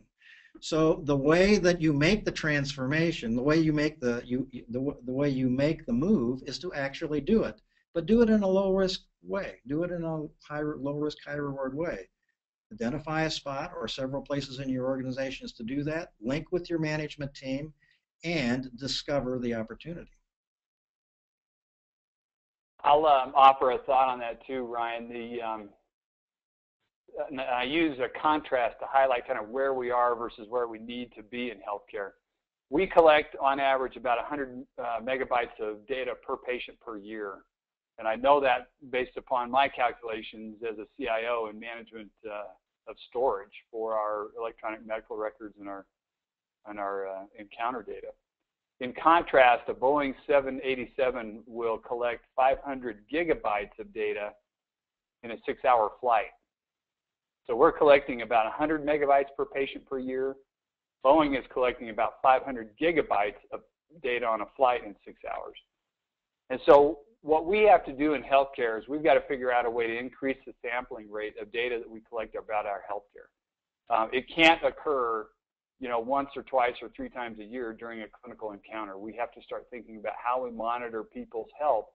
So the way that you make the transformation, the way you make the way you make the move is to actually do it, but do it in a low risk way. Do it in a low risk, high reward way. Identify a spot or several places in your organizations to do that. Link with your management team, and discover the opportunity. I'll offer a thought on that too, Ryan. I use a contrast to highlight kind of where we are versus where we need to be in healthcare. We collect, on average, about 100 megabytes of data per patient per year. And I know that based upon my calculations as a CIO and management of storage for our electronic medical records and our encounter data. In contrast, a Boeing 787 will collect 500 gigabytes of data in a 6-hour flight. So we're collecting about 100 megabytes per patient per year. Boeing is collecting about 500 gigabytes of data on a flight in 6 hours. And so what we have to do in healthcare is we've got to figure out a way to increase the sampling rate of data that we collect about our healthcare. It can't occur, once or twice or 3 times a year during a clinical encounter. We have to start thinking about how we monitor people's health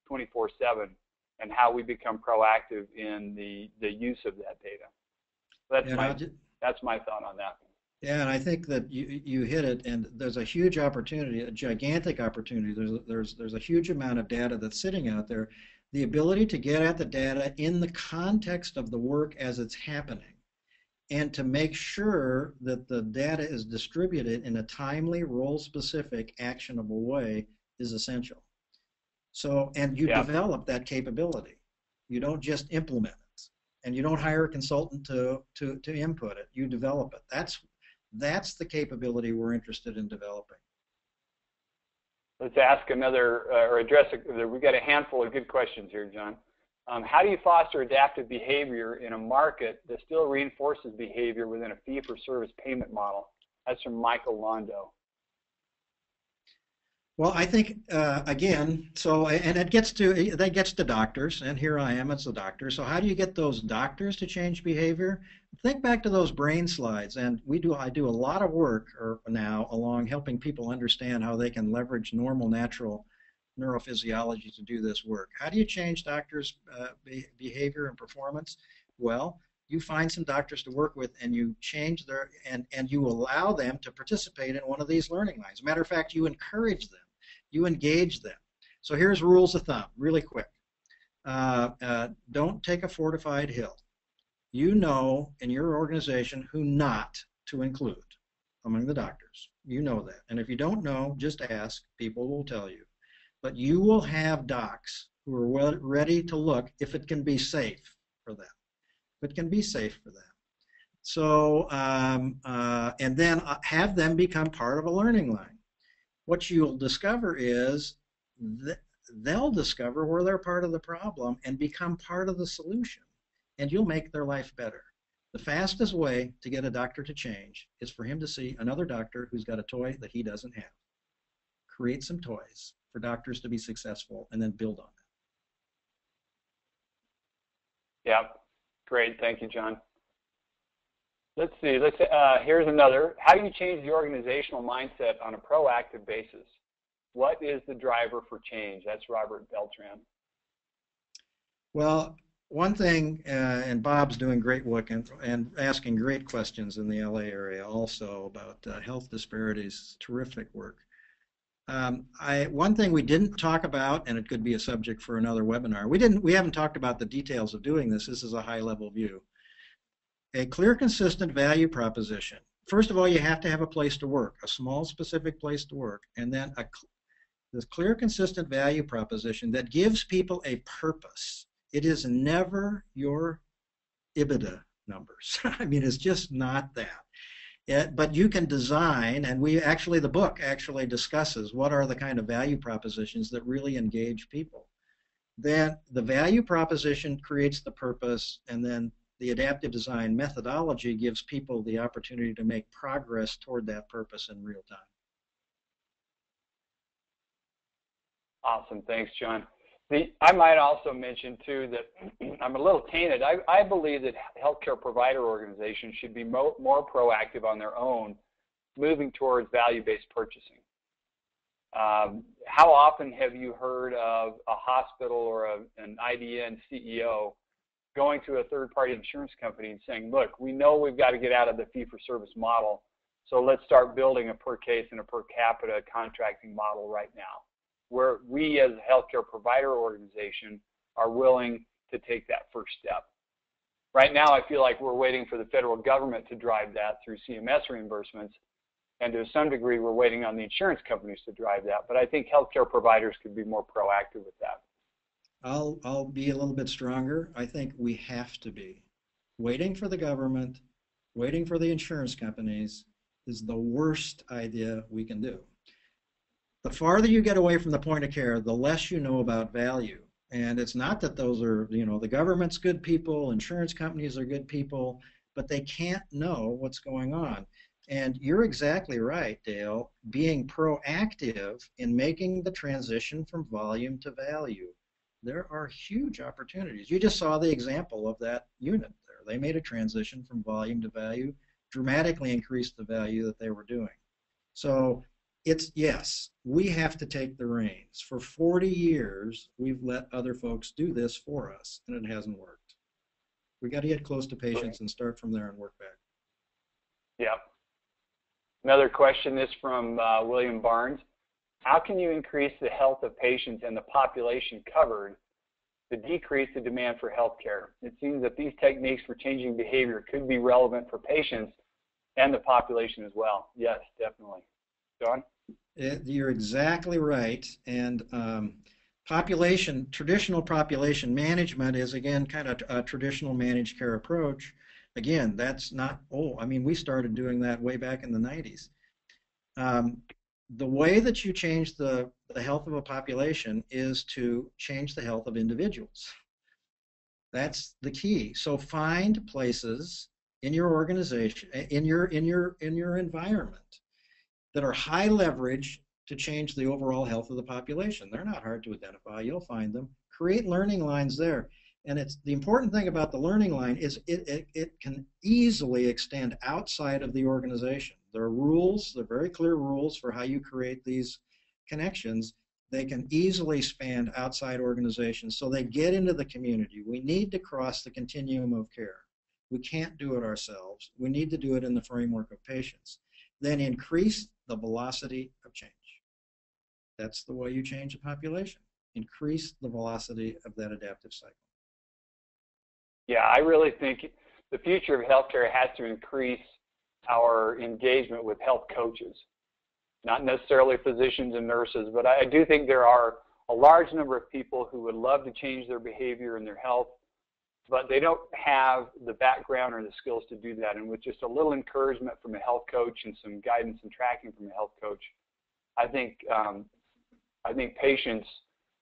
24/7 and how we become proactive in the use of that data. That's my thought on that. Yeah, and I think that you hit it, and there's a huge opportunity, a gigantic opportunity. There's a huge amount of data that's sitting out there. The ability to get at the data in the context of the work as it's happening, and to make sure that the data is distributed in a timely, role-specific, actionable way is essential. So, and you develop that capability. You don't just implement it, and you don't hire a consultant to input it. You develop it. That's the capability we're interested in developing. Let's ask another, or address, we've got a handful of good questions here, John. How do you foster adaptive behavior in a market that still reinforces behavior within a fee-for-service payment model? That's from Michael Londo. Well, I think, again, and that gets to doctors, and here I am as a doctor. So how do you get those doctors to change behavior? Think back to those brain slides, and I do a lot of work now along helping people understand how they can leverage normal, natural neurophysiology to do this work. How do you change doctors' behavior and performance? Well, you find some doctors to work with, and you change and you allow them to participate in one of these learning lines. Matter of fact, you encourage them. You engage them. So here's rules of thumb, really quick. Don't take a fortified hill. You know in your organization who not to include among the doctors. You know that. And if you don't know, just ask. People will tell you. But you will have docs who are ready to look if it can be safe for them. If it can be safe for them. So, and then have them become part of a learning line. What you'll discover is that they'll discover where they're part of the problem and become part of the solution, and you'll make their life better. The fastest way to get a doctor to change is for him to see another doctor who's got a toy that he doesn't have. Create some toys for doctors to be successful, and then build on that. Yeah, great. Thank you, John. Let's see. Here's another. How do you change the organizational mindset on a proactive basis? What is the driver for change? That's Robert Beltran. Well, one thing, and Bob's doing great work and asking great questions in the LA area also about health disparities. Terrific work. One thing we didn't talk about, and it could be a subject for another webinar. We haven't talked about the details of doing this. This is a high-level view. A clear, consistent value proposition. First of all, you have to have a place to work, a small, specific place to work, and then this clear, consistent value proposition that gives people a purpose. It is never your EBITDA numbers. I mean, it's just not that. But you can design, and the book actually discusses what are the kind of value propositions that really engage people. Then the value proposition creates the purpose, and then the adaptive design methodology gives people the opportunity to make progress toward that purpose in real time. Awesome. Thanks, John. I might also mention, too, that I'm a little tainted. I believe that healthcare provider organizations should be more proactive on their own, moving towards value-based purchasing. How often have you heard of a hospital or an IDN CEO going to a third-party insurance company and saying, look, we know we've got to get out of the fee-for-service model, so let's start building a per-case and a per-capita contracting model right now, where we as a healthcare provider organization are willing to take that first step. Right now, I feel like we're waiting for the federal government to drive that through CMS reimbursements, and to some degree, we're waiting on the insurance companies to drive that. But I think healthcare providers could be more proactive with that. I'll be a little bit stronger. I think we have to be. Waiting for the government, waiting for the insurance companies is the worst idea we can do. The farther you get away from the point of care, the less you know about value. And it's not that those are, the government's good people, insurance companies are good people, but they can't know what's going on. And you're exactly right, Dale, being proactive in making the transition from volume to value. There are huge opportunities. You just saw the example of that unit there. They made a transition from volume to value, dramatically increased the value that they were doing. So yes, we have to take the reins. For 40 years, we've let other folks do this for us, and it hasn't worked. We got to get close to patients and start from there and work back. Yeah. Another question is from William Barnes. How can you increase the health of patients and the population covered to decrease the demand for health care? It seems that these techniques for changing behavior could be relevant for patients and the population as well. Yes, definitely. John? You're exactly right. And traditional population management is, again, kind of a traditional managed care approach. Again, that's not old. I mean, we started doing that way back in the 90s. The way that you change the health of a population is to change the health of individuals. That's the key. So find places in your organization, in your environment, that are high leverage to change the overall health of the population. They're not hard to identify. You'll find them. Create learning lines there. And it's the important thing about the learning line is it can easily extend outside of the organization. There are rules, there are very clear rules for how you create these connections. They can easily span outside organizations, so they get into the community. We need to cross the continuum of care. We can't do it ourselves. We need to do it in the framework of patients. Then increase the velocity of change. That's the way you change a population. Increase the velocity of that adaptive cycle. Yeah, I really think the future of healthcare has to increase our engagement with health coaches, not necessarily physicians and nurses, but I do think there are a large number of people who would love to change their behavior and their health, but they don't have the background or the skills to do that. And with just a little encouragement from a health coach and some guidance and tracking from a health coach, I think patients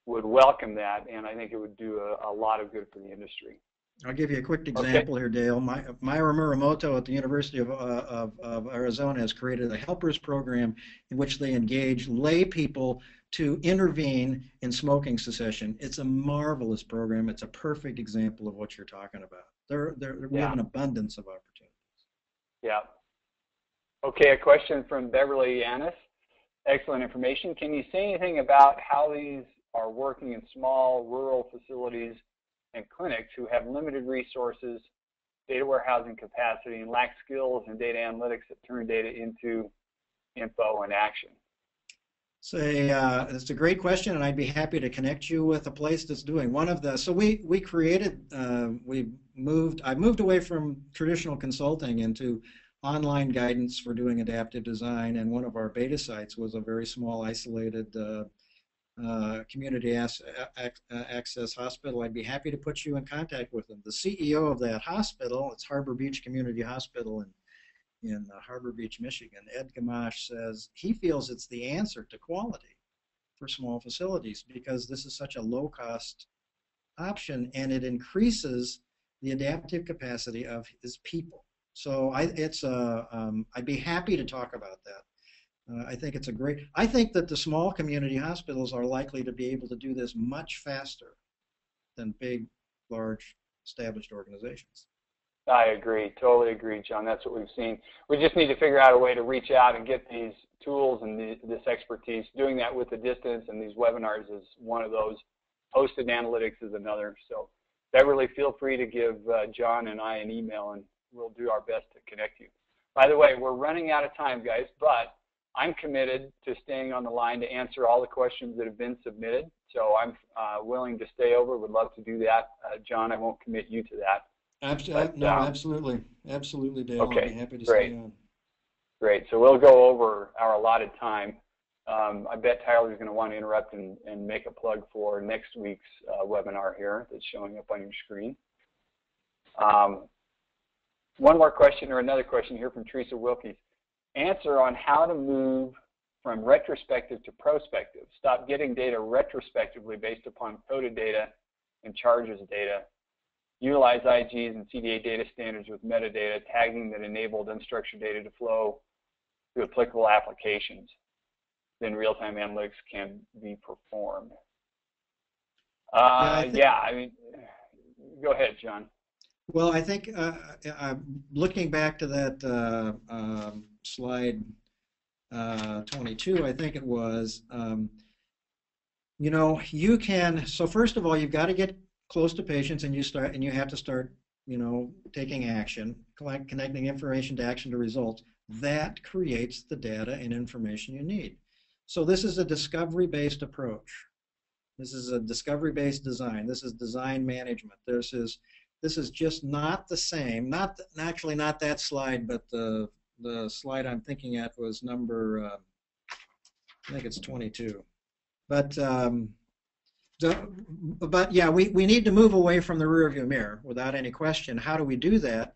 would welcome that, and I think it would do a lot of good for the industry. I'll give you a quick example here, Dale. Myra Muramoto at the University of Arizona has created a helpers program in which they engage lay people to intervene in smoking cessation. It's a marvelous program. It's a perfect example of what you're talking about. We have an abundance of opportunities. Yeah. Okay, a question from Beverly Yanis. Excellent information. Can you say anything about how these are working in small rural facilities and clinics who have limited resources, data warehousing capacity, and lack skills and data analytics that turn data into info and action? It's a great question, and I'd be happy to connect you with a place that's doing one of the. So I moved away from traditional consulting into online guidance for doing adaptive design, and one of our beta sites was a very small, isolated community access hospital. I'd be happy to put you in contact with them. The CEO of that hospital, it's Harbor Beach Community Hospital in Harbor Beach, Michigan, Ed Gamache, says he feels it's the answer to quality for small facilities because this is such a low-cost option and it increases the adaptive capacity of his people. So I'd be happy to talk about that. I think it's a great, I think that the small community hospitals are likely to be able to do this much faster than big, large, established organizations. I agree, totally agree, John. That's what we've seen. We just need to figure out a way to reach out and get these tools and this expertise. Doing that with the distance and these webinars is one of those. Hosted analytics is another. So Beverly, feel free to give John and I an email, and we'll do our best to connect you. By the way, we're running out of time, guys, but I'm committed to staying on the line to answer all the questions that have been submitted. So I'm willing to stay over. Would love to do that. John, I won't commit you to that. Absolutely, Dale. Okay, I'll be happy to great. stay on. Great. So we'll go over our allotted time. I bet Tyler's going to want to interrupt and make a plug for next week's webinar here that's showing up on your screen. One more question, or another question here from Teresa Wilkes. Answer on how to move from retrospective to prospective. Stop getting data retrospectively based upon coded data and charges data. Utilize IGs and CDA data standards with metadata tagging that enabled unstructured data to flow to applicable applications. Then real-time analytics can be performed. Yeah, I mean, go ahead, John. Well, I think looking back to that slide 22, I think it was, you know, you can, so first of all, you've got to get close to patients, and you have to start, you know, taking action, connecting information to action to results. That creates the data and information you need. So this is a discovery-based approach. This is a discovery-based design. This is design management. This is just not the same. Actually not that slide, but the slide I'm thinking at was number, I think it's 22. But yeah, we need to move away from the rearview mirror without any question. How do we do that?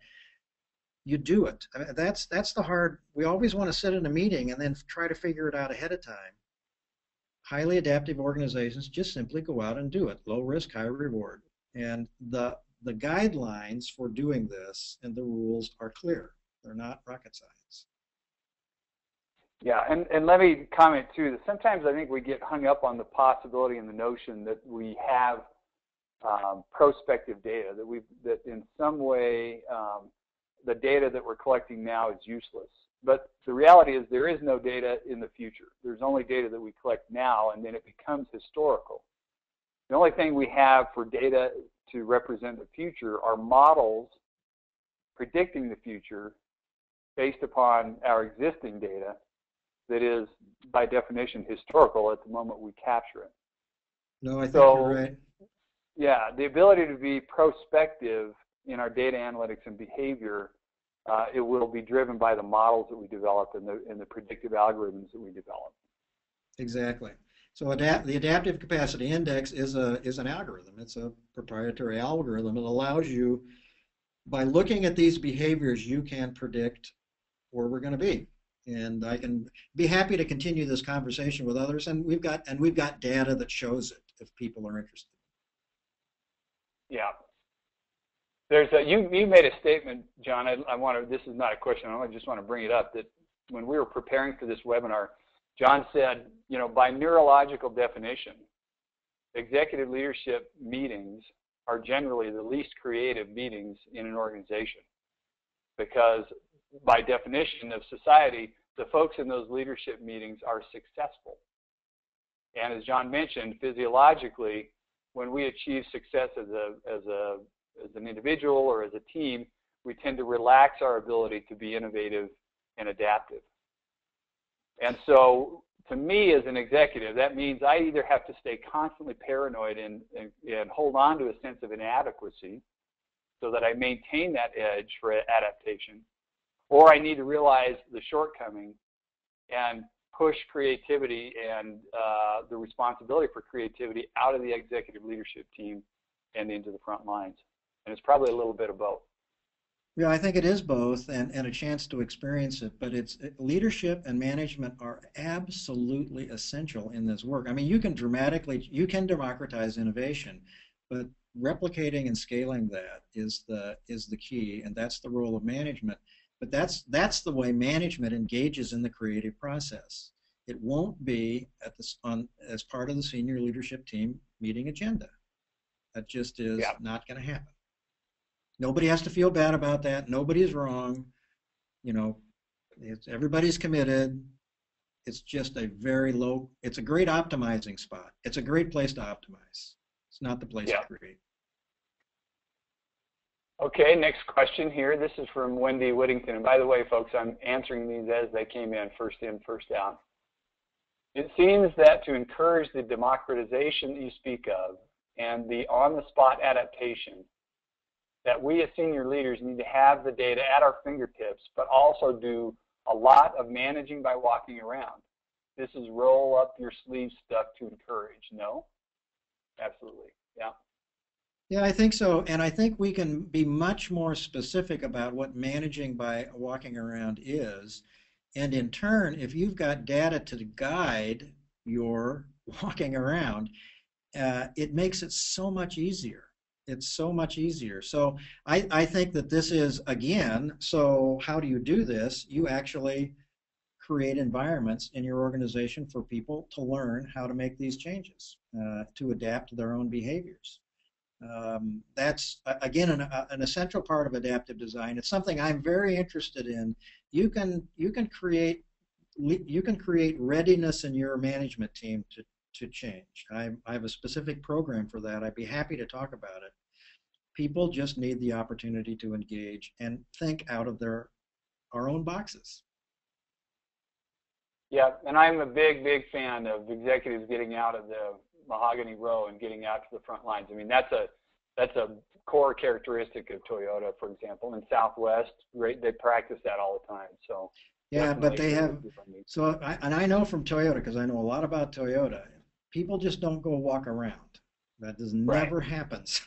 You do it. I mean, that's the hard. We always want to sit in a meeting and then try to figure it out ahead of time. Highly adaptive organizations just simply go out and do it. Low risk, high reward. And the guidelines for doing this and the rules are clear. They're not rocket science. Yeah, and let me comment too that sometimes I think we get hung up on the possibility and the notion that we have prospective data, that in some way the data that we're collecting now is useless. But the reality is there is no data in the future. There's only data that we collect now, and then it becomes historical. The only thing we have for data to represent the future are models predicting the future based upon our existing data that is, by definition, historical at the moment we capture it. No, I think you're right. Yeah, the ability to be prospective in our data analytics and behavior, it will be driven by the models that we develop and the predictive algorithms that we develop. Exactly. So the adaptive capacity index is an algorithm. It's a proprietary algorithm. It allows you, by looking at these behaviors, you can predict where we're going to be. And I can be happy to continue this conversation with others. And we've got data that shows it if people are interested. Yeah. There's you made a statement, John. This is not a question. I just want to bring it up that when we were preparing for this webinar, John said, you know, by neurological definition, executive leadership meetings are generally the least creative meetings in an organization, because by definition of society, the folks in those leadership meetings are successful. And as John mentioned, physiologically, when we achieve success as an individual or as a team, we tend to relax our ability to be innovative and adaptive. And so, to me as an executive, that means I either have to stay constantly paranoid and hold on to a sense of inadequacy so that I maintain that edge for adaptation, or I need to realize the shortcoming and push creativity and the responsibility for creativity out of the executive leadership team and into the front lines. And it's probably a little bit of both. Yeah, I think it is both, and a chance to experience it. But leadership and management are absolutely essential in this work. I mean, you can democratize innovation, but replicating and scaling that is the key, and that's the role of management. But that's the way management engages in the creative process. It won't be as part of the senior leadership team meeting agenda. That just is not going to happen. Nobody has to feel bad about that. Nobody is wrong. You know, everybody's committed. It's just a very low, it's a great optimizing spot. It's a great place to optimize. It's not the place to create. Okay, next question here. This is from Wendy Whittington. And by the way, folks, I'm answering these as they came in, first out. It seems that to encourage the democratization that you speak of and the on-the-spot adaptation, that we as senior leaders need to have the data at our fingertips, but also do a lot of managing by walking around. This is roll up your sleeve stuff to encourage. No? Absolutely. Yeah. Yeah, I think so. And I think we can be much more specific about what managing by walking around is. And in turn, if you've got data to guide your walking around, it makes it so much easier. It's so much easier. So I think that this is, again, so how do you do this? You actually create environments in your organization for people to learn how to make these changes, to adapt to their own behaviors. That's, again, an essential part of adaptive design. It's something I'm very interested in. You can create readiness in your management team to change. I have a specific program for that. I'd be happy to talk about it. People just need the opportunity to engage and think out of our own boxes. Yeah, and I'm a big fan of executives getting out of the mahogany row and getting out to the front lines. I mean, that's a core characteristic of Toyota, for example. In Southwest, they practice that all the time. So yeah, but they have. So I know from Toyota, because I know a lot about Toyota. People just don't go walk around. That does never happens.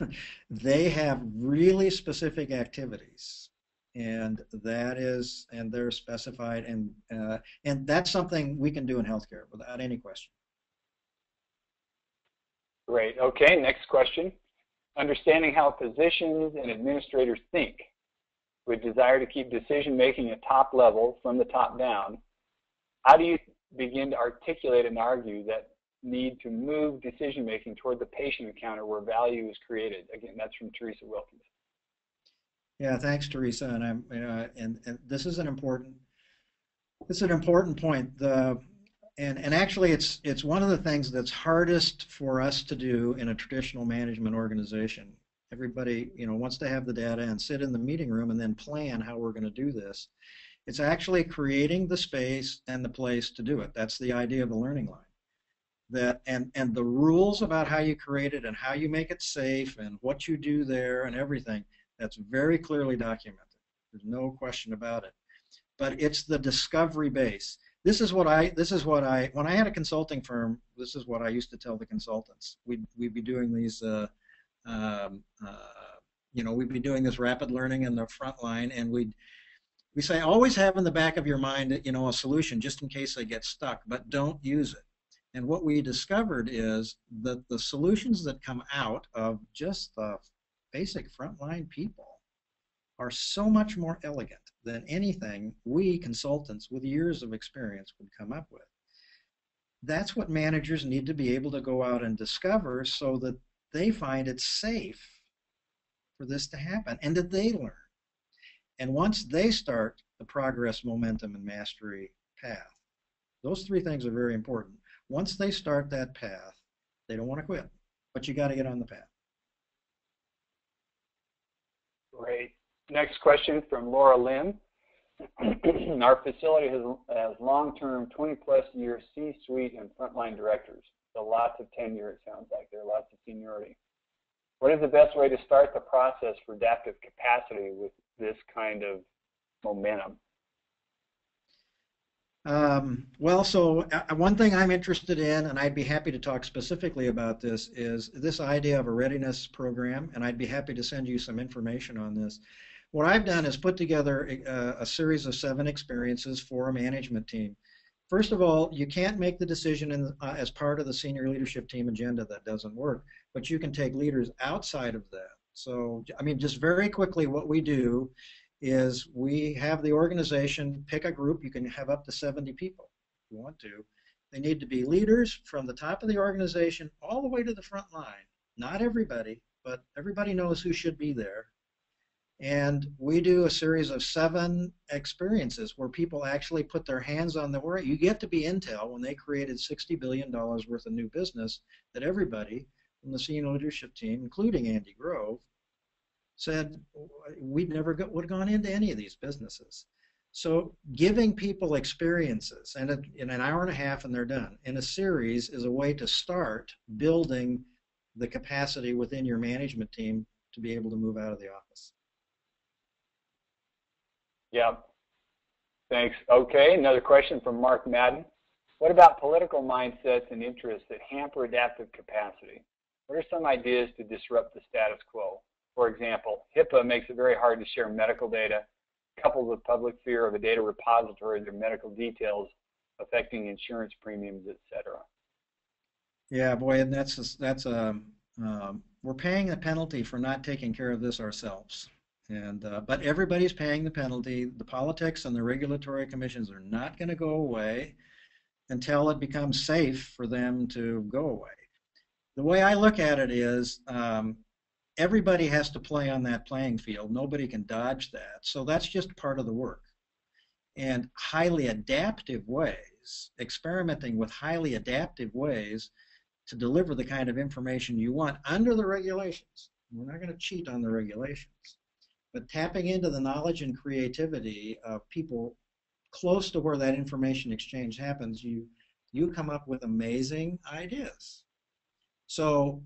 They have really specific activities, and they're specified, and that's something we can do in healthcare without any question. Great. Okay, next question. Understanding how physicians and administrators think with desire to keep decision-making at top level from the top down, how do you begin to articulate and argue that need to move decision-making toward the patient encounter where value is created? Again, that's from Teresa Wilkins. Yeah, thanks, Teresa. And and this is an important point. And actually, it's one of the things that's hardest for us to do in a traditional management organization. Everybody, wants to have the data and sit in the meeting room and then plan how we're going to do this. It's actually creating the space and the place to do it. That's the idea of the learning line. And the rules about how you create it and how you make it safe and what you do there and everything, that's very clearly documented. There's no question about it. But it's the discovery base. When I had a consulting firm, this is what I used to tell the consultants. We'd be doing these, we'd be doing this rapid learning in the front line, and we say, always have in the back of your mind, a solution just in case they get stuck, but don't use it. And what we discovered is that the solutions that come out of just the basic frontline people are so much more elegant than anything we consultants with years of experience would come up with. That's what managers need to be able to go out and discover so that they find it safe for this to happen and that they learn. And once they start the progress, momentum, and mastery path, those three things are very important. Once they start that path, they don't want to quit, but you got to get on the path. Great. Next question from Laura Lim. Our facility has long-term 20-plus year C-suite and frontline directors. So lots of tenure, it sounds like. There are lots of seniority. What is the best way to start the process for adaptive capacity with this kind of momentum? So one thing I'm interested in, and I'd be happy to talk specifically about this, is this idea of a readiness program, and I'd be happy to send you some information on this. What I've done is put together a series of 7 experiences for a management team. First of all, you can't make the decision as part of the senior leadership team agenda. That doesn't work, but you can take leaders outside of that. So, I mean, just very quickly, what we do is we have the organization pick a group. You can have up to 70 people if you want to. They need to be leaders from the top of the organization all the way to the front line. Not everybody, but everybody knows who should be there. And we do a series of 7 experiences where people actually put their hands on the work. You get to be Intel when they created $60 billion worth of new business that everybody from the senior leadership team, including Andy Grove, said we'd never would have gone into any of these businesses. So giving people experiences, and in an hour and a half and they're done, in a series is a way to start building the capacity within your management team to be able to move out of the office. Yeah, thanks. Okay, another question from Mark Madden. What about political mindsets and interests that hamper adaptive capacity? What are some ideas to disrupt the status quo? For example, HIPAA makes it very hard to share medical data, coupled with public fear of a data repository of their medical details affecting insurance premiums, etc. Yeah, boy, and we're paying a penalty for not taking care of this ourselves. And but everybody's paying the penalty. The politics and the regulatory commissions are not going to go away until it becomes safe for them to go away. The way I look at it is everybody has to play on that playing field. Nobody can dodge that. So that's just part of the work. And highly adaptive ways, experimenting with highly adaptive ways to deliver the kind of information you want under the regulations. We're not going to cheat on the regulations. But tapping into the knowledge and creativity of people close to where that information exchange happens, you come up with amazing ideas. So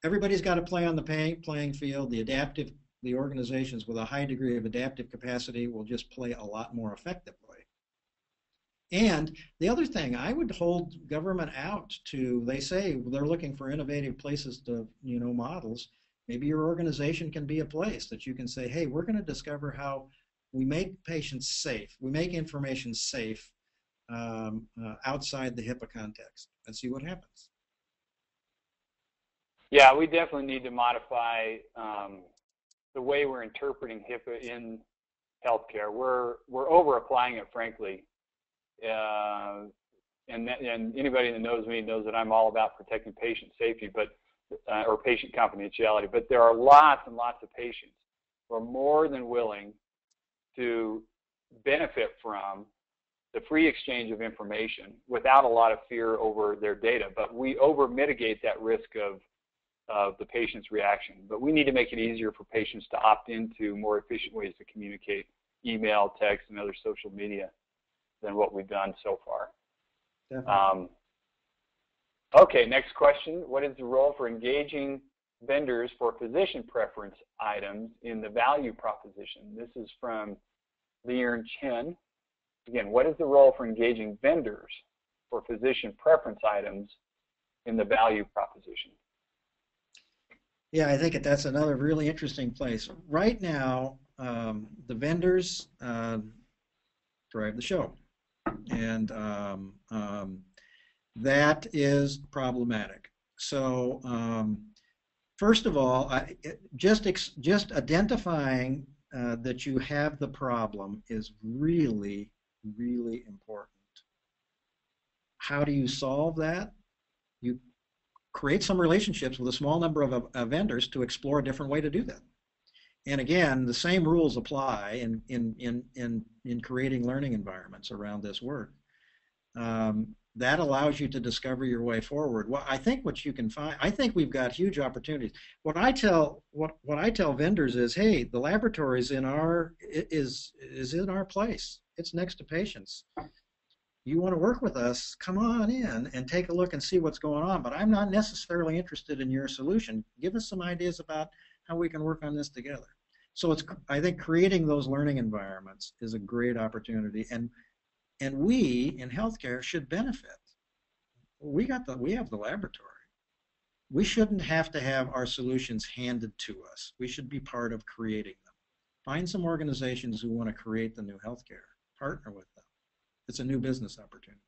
everybody's got to play on the playing field. The organizations with a high degree of adaptive capacity will just play a lot more effectively. And the other thing, I would hold government out to, they say they're looking for innovative places to, models. Maybe your organization can be a place that you can say, hey, we're going to discover how we make patients safe. We make information safe outside the HIPAA context and see what happens. Yeah, we definitely need to modify the way we're interpreting HIPAA in healthcare. We're over applying it, frankly. And anybody that knows me knows that I'm all about protecting patient safety, or patient confidentiality. But there are lots and lots of patients who are more than willing to benefit from the free exchange of information without a lot of fear over their data. But we over mitigate that risk of the patient's reaction. But we need to make it easier for patients to opt into more efficient ways to communicate, email, text, and other social media than what we've done so far. Okay, next question. What is the role for engaging vendors for physician preference items in the value proposition? This is from Liern Chen. Again, what is the role for engaging vendors for physician preference items in the value proposition? Yeah, I think that's another really interesting place. Right now, the vendors drive the show. And that is problematic. So first of all, just identifying that you have the problem is really, really important. How do you solve that? You create some relationships with a small number of vendors to explore a different way to do that. And again, the same rules apply in creating learning environments around this work. That allows you to discover your way forward. Well, I think what you can find, I think we've got huge opportunities. What I tell vendors is, hey, the laboratory is in our place. It's next to patients. You want to work with us, come on in and take a look and see what's going on. But I'm not necessarily interested in your solution. Give us some ideas about how we can work on this together. So I think creating those learning environments is a great opportunity, and we in healthcare should benefit. We have the laboratory. We shouldn't have to have our solutions handed to us. We should be part of creating them. Find some organizations who want to create the new healthcare. Partner with them. It's a new business opportunity.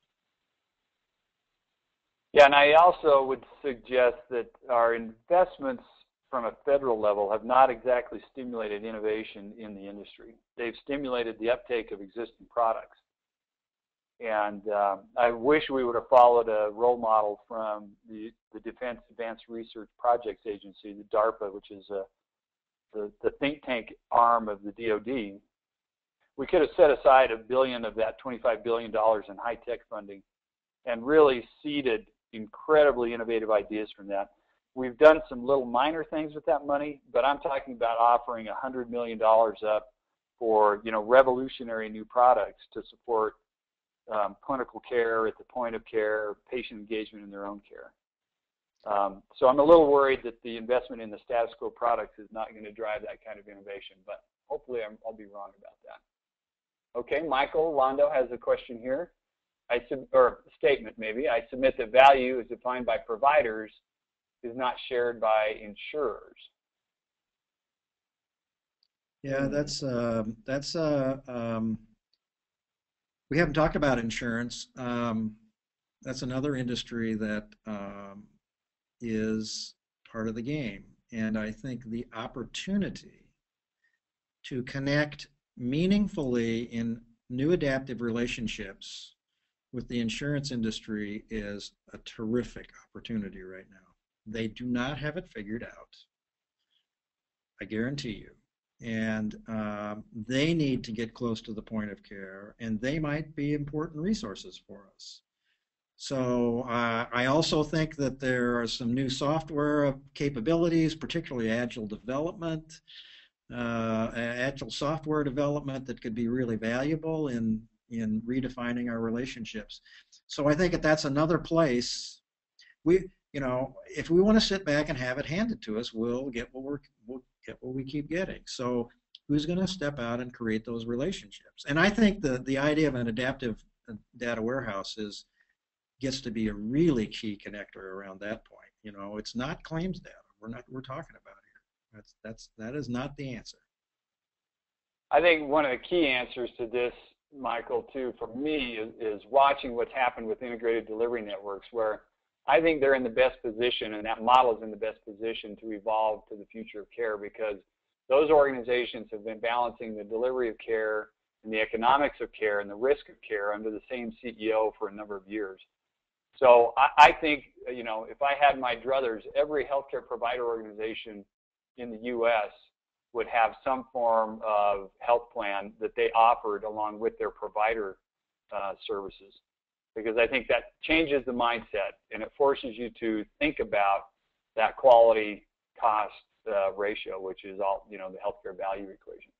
Yeah, and I also would suggest that our investments from a federal level have not exactly stimulated innovation in the industry. They've stimulated the uptake of existing products. And I wish we would have followed a role model from the Defense Advanced Research Projects Agency, the DARPA, which is the think tank arm of the DoD. We could have set aside $1 billion of that $25 billion in high-tech funding and really seeded incredibly innovative ideas from that. We've done some little minor things with that money, but I'm talking about offering $100 million up for, you know, revolutionary new products to support clinical care at the point of care, patient engagement in their own care. So I'm a little worried that the investment in the status quo products is not going to drive that kind of innovation, but hopefully I'll be wrong about that. Okay, Michael Londo has a question here, or a statement maybe. I submit that value is defined by providers is not shared by insurers. Yeah, we haven't talked about insurance. That's another industry that is part of the game. And I think the opportunity to connect meaningfully in new adaptive relationships with the insurance industry is a terrific opportunity right now. They do not have it figured out, I guarantee you. And they need to get close to the point of care, and they might be important resources for us. So I also think that there are some new software capabilities, particularly agile development, agile software development that could be really valuable in redefining our relationships. So I think that's another place you know, if we want to sit back and have it handed to us, we'll get what we keep getting. So who's going to step out and create those relationships? And I think the idea of an adaptive data warehouse gets to be a really key connector around that point. You know, it's not claims data we're talking about here. That is not the answer. I think one of the key answers to this, Michael, too, for me is watching what's happened with integrated delivery networks, where I think they're in the best position, and that model is in the best position to evolve to the future of care, because those organizations have been balancing the delivery of care and the economics of care and the risk of care under the same CEO for a number of years. So I think, you know, if I had my druthers, every healthcare provider organization in the U.S. would have some form of health plan that they offered along with their provider services. Because I think that changes the mindset, and it forces you to think about that quality cost ratio, which is all, you know, the healthcare value equation.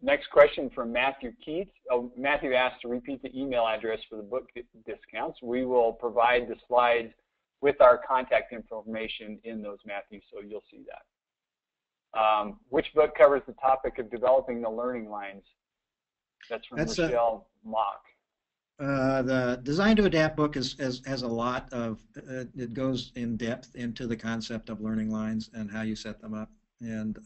Next question from Matthew Keats. Matthew asked to repeat the email address for the book discounts. We will provide the slides with our contact information in those, Matthew, so you'll see that. Which book covers the topic of developing the learning lines? That's from Michelle Mock. The Design to Adapt book has a lot of, it goes in depth into the concept of learning lines and how you set them up. And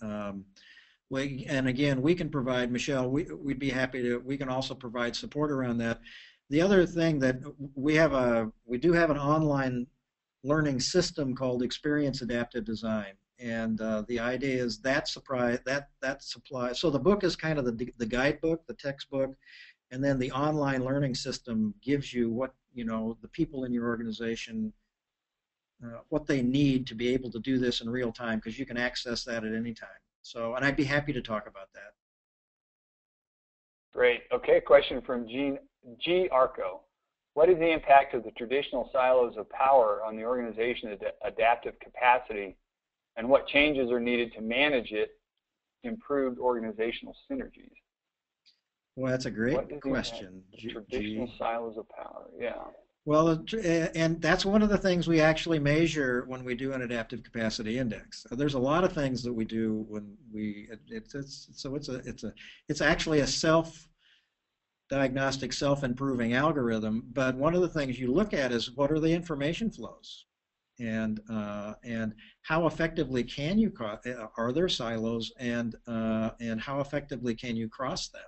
again, we can provide, Michelle, we'd be happy to, we can also provide support around that. The other thing that we do have an online learning system called Experience Adaptive Design. And the idea is that supply, so the book is kind of the guidebook, the textbook, and then the online learning system gives you what, you know, the people in your organization, what they need to be able to do this in real time, because you can access that at any time. So, and I'd be happy to talk about that. Great. Okay, question from G. Arco. What is the impact of the traditional silos of power on the organization's adaptive capacity, and what changes are needed to manage it, improved organizational synergies? Well, that's a great question. Traditional silos of power, yeah. Well, and that's one of the things we actually measure when we do an adaptive capacity index. There's a lot of things that we do when we, it's actually a self-diagnostic, self-improving algorithm. But one of the things you look at is what are the information flows, and how effectively can you are there silos, and how effectively can you cross them?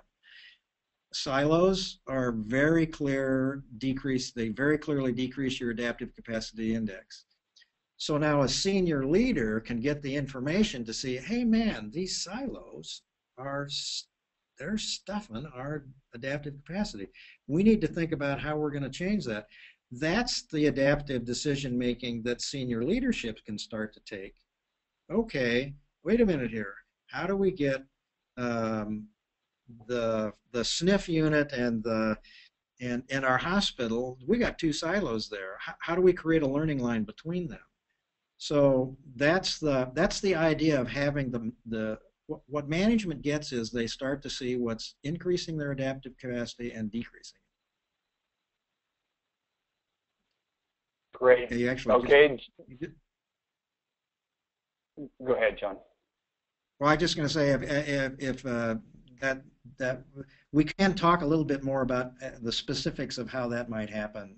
Silos are very clear decrease. They very clearly decrease your adaptive capacity index. So now a senior leader can get the information to see, hey man, these silos are they're stuffing our adaptive capacity. We need to think about how we're going to change that. That's the adaptive decision making that senior leadership can start to take. Okay, wait a minute here. How do we get the sniff unit and the in our hospital? We got two silos there. How do we create a learning line between them? So that's the idea of having what management gets is they start to see what's increasing their adaptive capacity and decreasing it. Great. Okay, Okay. Go ahead, John. Well, I'm just going to say if that we can talk a little bit more about the specifics of how that might happen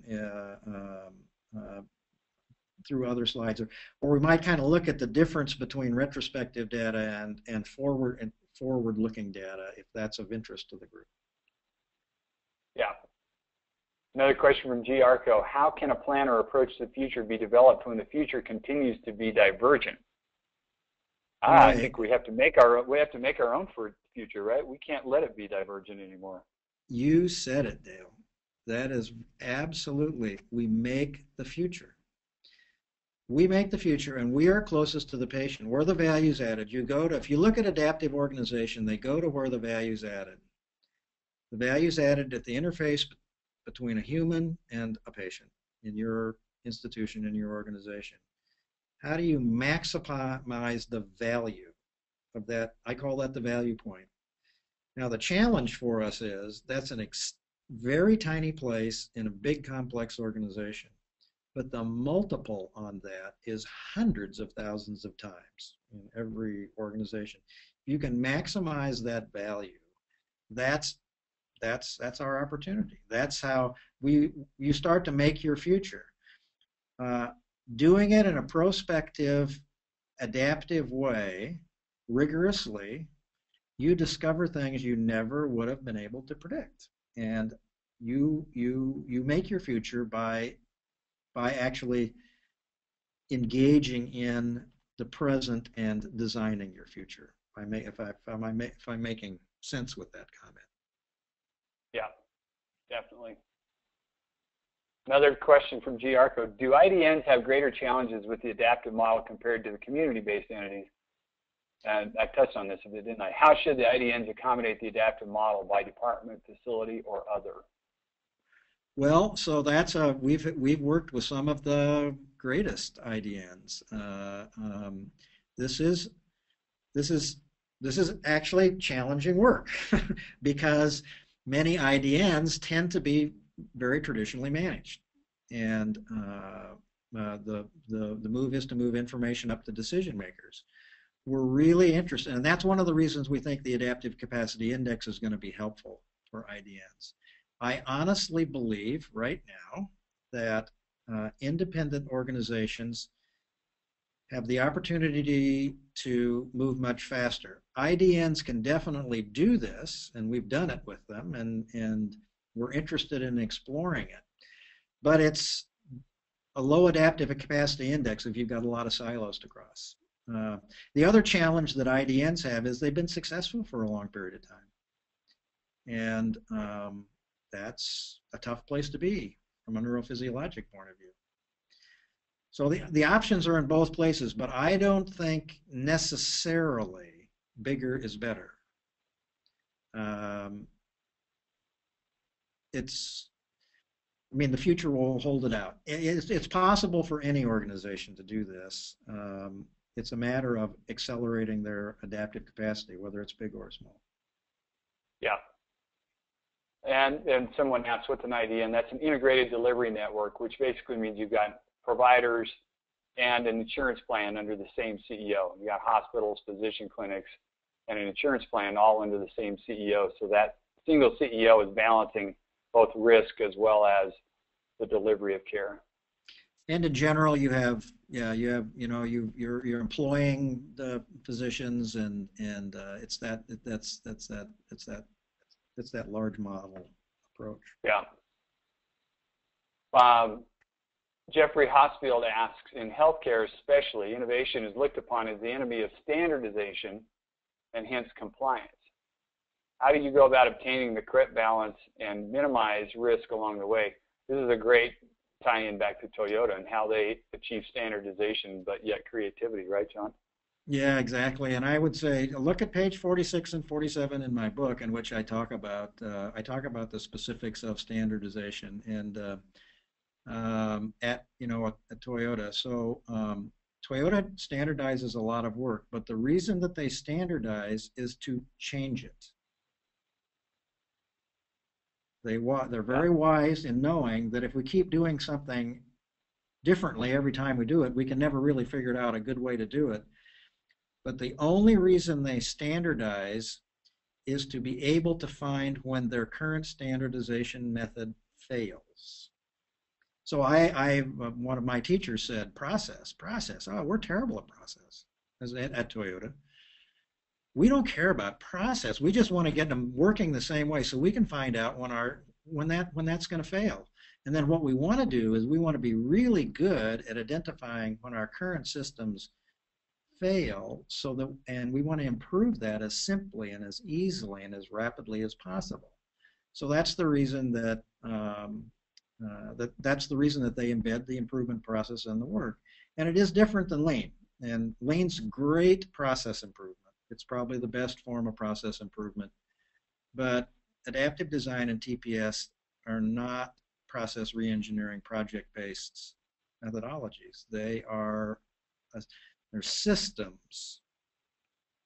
through other slides, or we might kind of look at the difference between retrospective data and forward-looking data, if that's of interest to the group. Yeah. Another question from G. Arco: how can a plan or approach to the future be developed when the future continues to be divergent? I think we have to make our own future, right? We can't let it be divergent anymore. You said it, Dale. That is absolutely, we make the future. We make the future, and we are closest to the patient. Where the value's added, if you look at adaptive organization, they go to where the value's added. The value's added at the interface between a human and a patient in your institution, in your organization. How do you maximize the value of that? I call that the value point. Now, the challenge for us is that's a very tiny place in a big, complex organization. But the multiple on that is hundreds of thousands of times in every organization. If you can maximize that value, that's our opportunity. That's how you start to make your future. Doing it in a prospective, adaptive way, rigorously, you discover things you never would have been able to predict, and you make your future by actually engaging in the present and designing your future. If I'm making sense with that comment. Yeah, definitely. Another question from G. Arco: do IDNs have greater challenges with the adaptive model compared to the community-based entities? And I touched on this a bit, didn't I? How should the IDNs accommodate the adaptive model by department, facility, or other? Well, so that's we've worked with some of the greatest IDNs. This is actually challenging work because many IDNs tend to be very traditionally managed, and the move is to move information up to decision makers. We're really interested, and that's one of the reasons we think the Adaptive Capacity Index is going to be helpful for IDNs. I honestly believe right now that independent organizations have the opportunity to move much faster. IDNs can definitely do this, and we've done it with them, and we're interested in exploring it. But it's a low adaptive capacity index if you've got a lot of silos to cross. The other challenge that IDNs have is they've been successful for a long period of time. And that's a tough place to be from a neurophysiologic point of view. So the options are in both places, but I don't think necessarily bigger is better. The future will hold it out. It's possible for any organization to do this. It's a matter of accelerating their adaptive capacity, whether it's big or small. Yeah. And someone asked what's an IDN? That's an integrated delivery network, which basically means you've got providers and an insurance plan under the same CEO. You got hospitals, physician clinics, and an insurance plan all under the same CEO. So that single CEO is balancing both risk as well as the delivery of care. And in general, you're employing the physicians, and it's that large model approach. Yeah. Jeffrey Hosfield asks, in healthcare especially, innovation is looked upon as the enemy of standardization and hence compliance. How do you go about obtaining the correct balance and minimize risk along the way? This is a great tie-in back to Toyota and how they achieve standardization but yet creativity, right, John? Yeah, exactly. And I would say look at page 46 and 47 in my book, in which I talk about the specifics of standardization and at Toyota. So Toyota standardizes a lot of work, but the reason that they standardize is to change it. They're very wise in knowing that if we keep doing something differently every time we do it, we can never really figure out a good way to do it. But the only reason they standardize is to be able to find when their current standardization method fails. So one of my teachers said, process. Oh, we're terrible at process at Toyota. We don't care about process. We just want to get them working the same way so we can find out when that's going to fail. And then what we want to do is we want to be really good at identifying when our current systems fail, and we want to improve that as simply and as easily and as rapidly as possible. So that's the reason that that's the reason that they embed the improvement process in the work. And it is different than Lean. And Lean's great process improvement. It's probably the best form of process improvement. But adaptive design and TPS are not process reengineering project-based methodologies. They're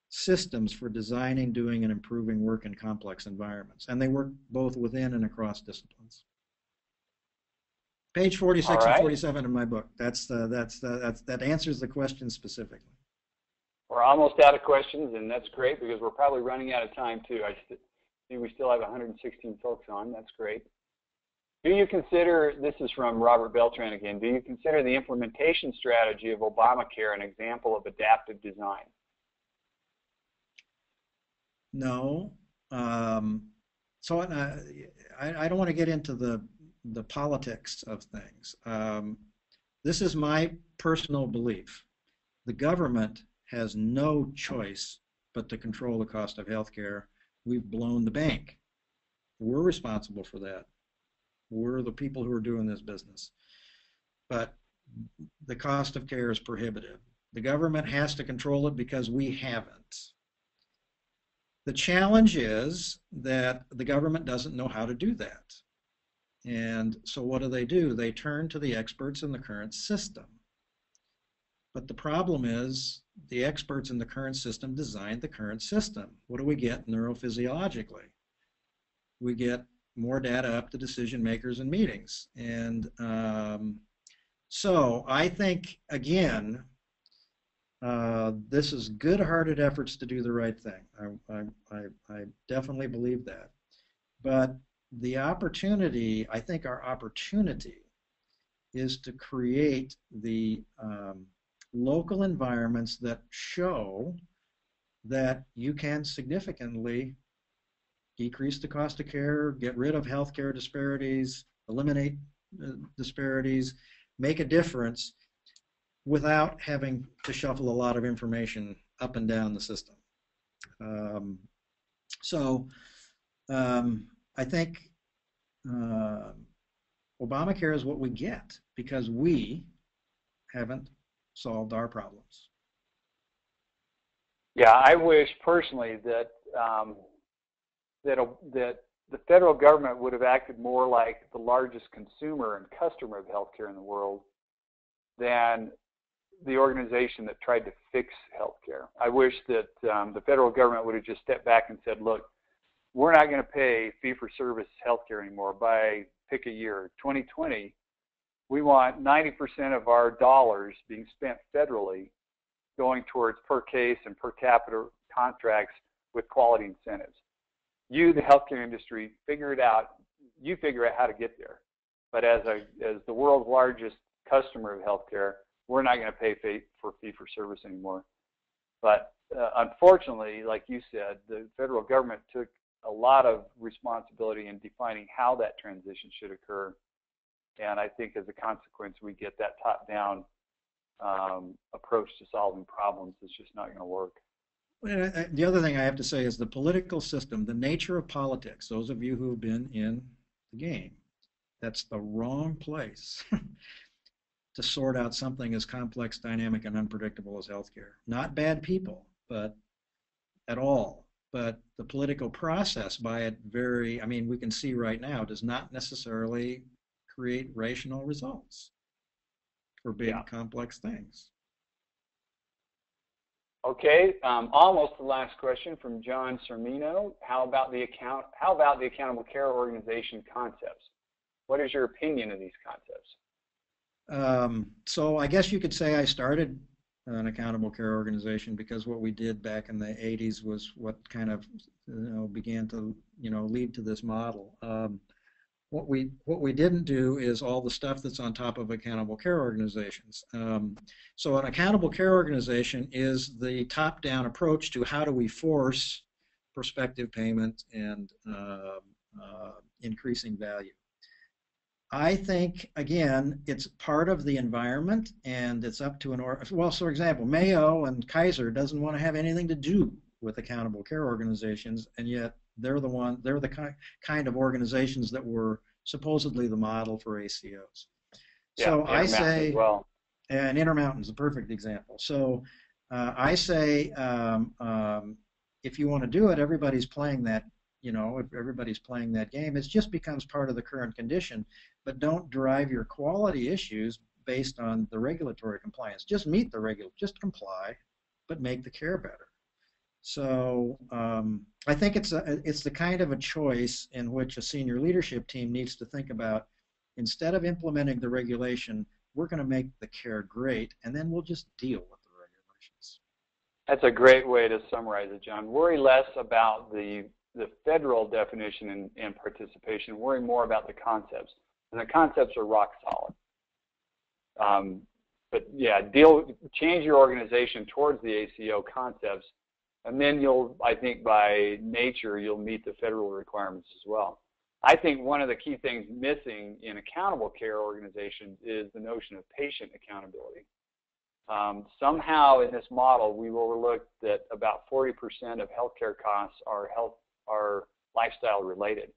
systems for designing, doing, and improving work in complex environments. And they work both within and across disciplines. Page 46 and 47 in my book. That answers the question specifically. We're almost out of questions, and that's great because we're probably running out of time too. I see we still have 116 folks on. That's great. Do you consider, this is from Robert Beltran again, do you consider the implementation strategy of Obamacare an example of adaptive design? No. So I don't want to get into the politics of things. This is my personal belief. The government has no choice but to control the cost of health care. We've blown the bank. We're responsible for that. We're the people who are doing this business. But the cost of care is prohibitive. The government has to control it because we haven't. The challenge is that the government doesn't know how to do that. And so what do? They turn to the experts in the current system. But the problem is the experts in the current system designed the current system. What do we get neurophysiologically? We get more data up to decision makers and meetings. And so I think, again, this is good-hearted efforts to do the right thing. I definitely believe that. But the opportunity, I think our opportunity is to create the local environments that show that you can significantly decrease the cost of care, get rid of healthcare disparities, eliminate disparities, make a difference without having to shuffle a lot of information up and down the system. I think Obamacare is what we get because we haven't solved our problems. Yeah, I wish personally that that the federal government would have acted more like the largest consumer and customer of healthcare in the world than the organization that tried to fix healthcare. I wish that the federal government would have just stepped back and said, look, we're not going to pay fee-for-service healthcare anymore. By pick a year, 2020, we want 90% of our dollars being spent federally going towards per case and per capita contracts with quality incentives. You, the healthcare industry, figure it out. You figure out how to get there. But as the world's largest customer of healthcare, we're not going to pay for fee-for-service anymore. But unfortunately, like you said, the federal government took a lot of responsibility in defining how that transition should occur. And I think as a consequence, we get that top-down approach to solving problems. It's just not going to work. The other thing I have to say is the political system, the nature of politics, those of you who have been in the game, that's the wrong place to sort out something as complex, dynamic, and unpredictable as healthcare. Not bad people, but at all. But the political process by it I mean, we can see right now, does not necessarily create rational results for big, complex things. Okay, almost the last question from John Cermino. How about the accountable care organization concepts? What is your opinion of these concepts? So I guess you could say I started an accountable care organization because what we did back in the 80s was what kind of began to lead to this model. What we didn't do is all the stuff that's on top of accountable care organizations. So an accountable care organization is the top-down approach to how do we force prospective payment and increasing value. I think, again, it's part of the environment, and it's up to well, for example, Mayo and Kaiser doesn't want to have anything to do with accountable care organizations, and yet they're the kind of organizations that were supposedly the model for ACOs. Yeah, so I say, as well. And Intermountain's a perfect example. So I say, if you want to do it, everybody's playing that. If everybody's playing that game, it just becomes part of the current condition. But don't drive your quality issues based on the regulatory compliance. Just meet the just comply, but make the care better. So I think it's the kind of a choice in which a senior leadership team needs to think about. Instead of implementing the regulation, we're going to make the care great, and then we'll just deal with the regulations. That's a great way to summarize it, John. Worry less about the federal definition and participation. Worry more about the concepts, and the concepts are rock solid. But yeah, change your organization towards the ACO concepts, and then I think by nature, you'll meet the federal requirements as well. I think one of the key things missing in accountable care organizations is the notion of patient accountability. Somehow in this model, we've overlooked that about 40% of healthcare costs are lifestyle related.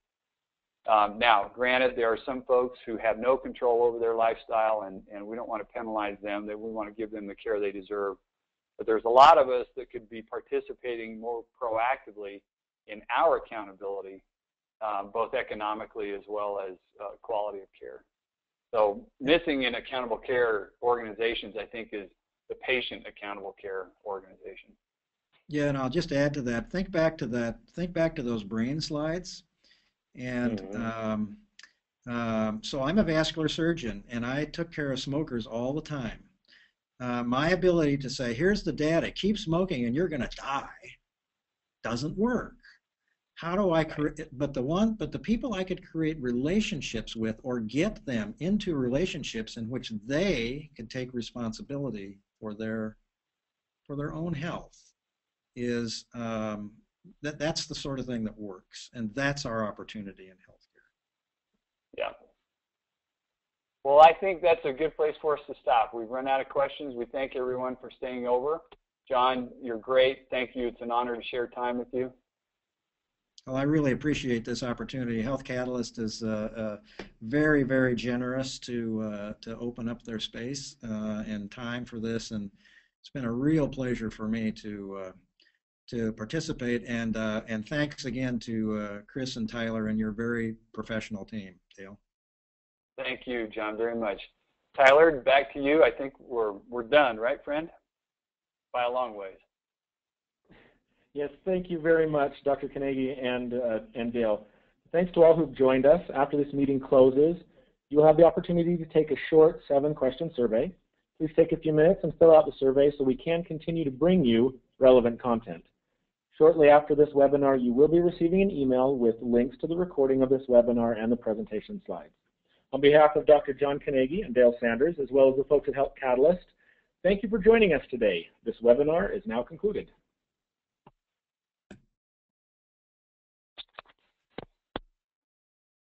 Now, granted, there are some folks who have no control over their lifestyle, and we don't want to penalize them, that we want to give them the care they deserve. But there's a lot of us that could be participating more proactively in our accountability, both economically as well as quality of care. So missing in accountable care organizations, I think, is the patient accountable care organization. Yeah, and I'll just add to that. Think back to those brain slides. And so I'm a vascular surgeon, and I took care of smokers all the time. My ability to say, here's the data, keep smoking and you're going to die, doesn't work. How do I create? But the people I could create relationships with, or get them into relationships in which they could take responsibility for their own health, is that's the sort of thing that works, and that's our opportunity in healthcare. Yeah. Well, I think that's a good place for us to stop. We've run out of questions. We thank everyone for staying over. John, you're great. Thank you. It's an honor to share time with you. Well, I really appreciate this opportunity. Health Catalyst is very, very generous to open up their space and time for this, and it's been a real pleasure for me to participate. And thanks again to Chris and Tyler and your very professional team, Dale. Thank you, John, very much. Tyler, back to you. I think we're done, right, friend? By a long ways. Yes, thank you very much, Dr. Kenagy and Dale. Thanks to all who've joined us. After this meeting closes, you'll have the opportunity to take a short 7-question survey. Please take a few minutes and fill out the survey so we can continue to bring you relevant content. Shortly after this webinar, you will be receiving an email with links to the recording of this webinar and the presentation slides. On behalf of Dr. John Kenagy and Dale Sanders, as well as the folks at Health Catalyst, thank you for joining us today. This webinar is now concluded.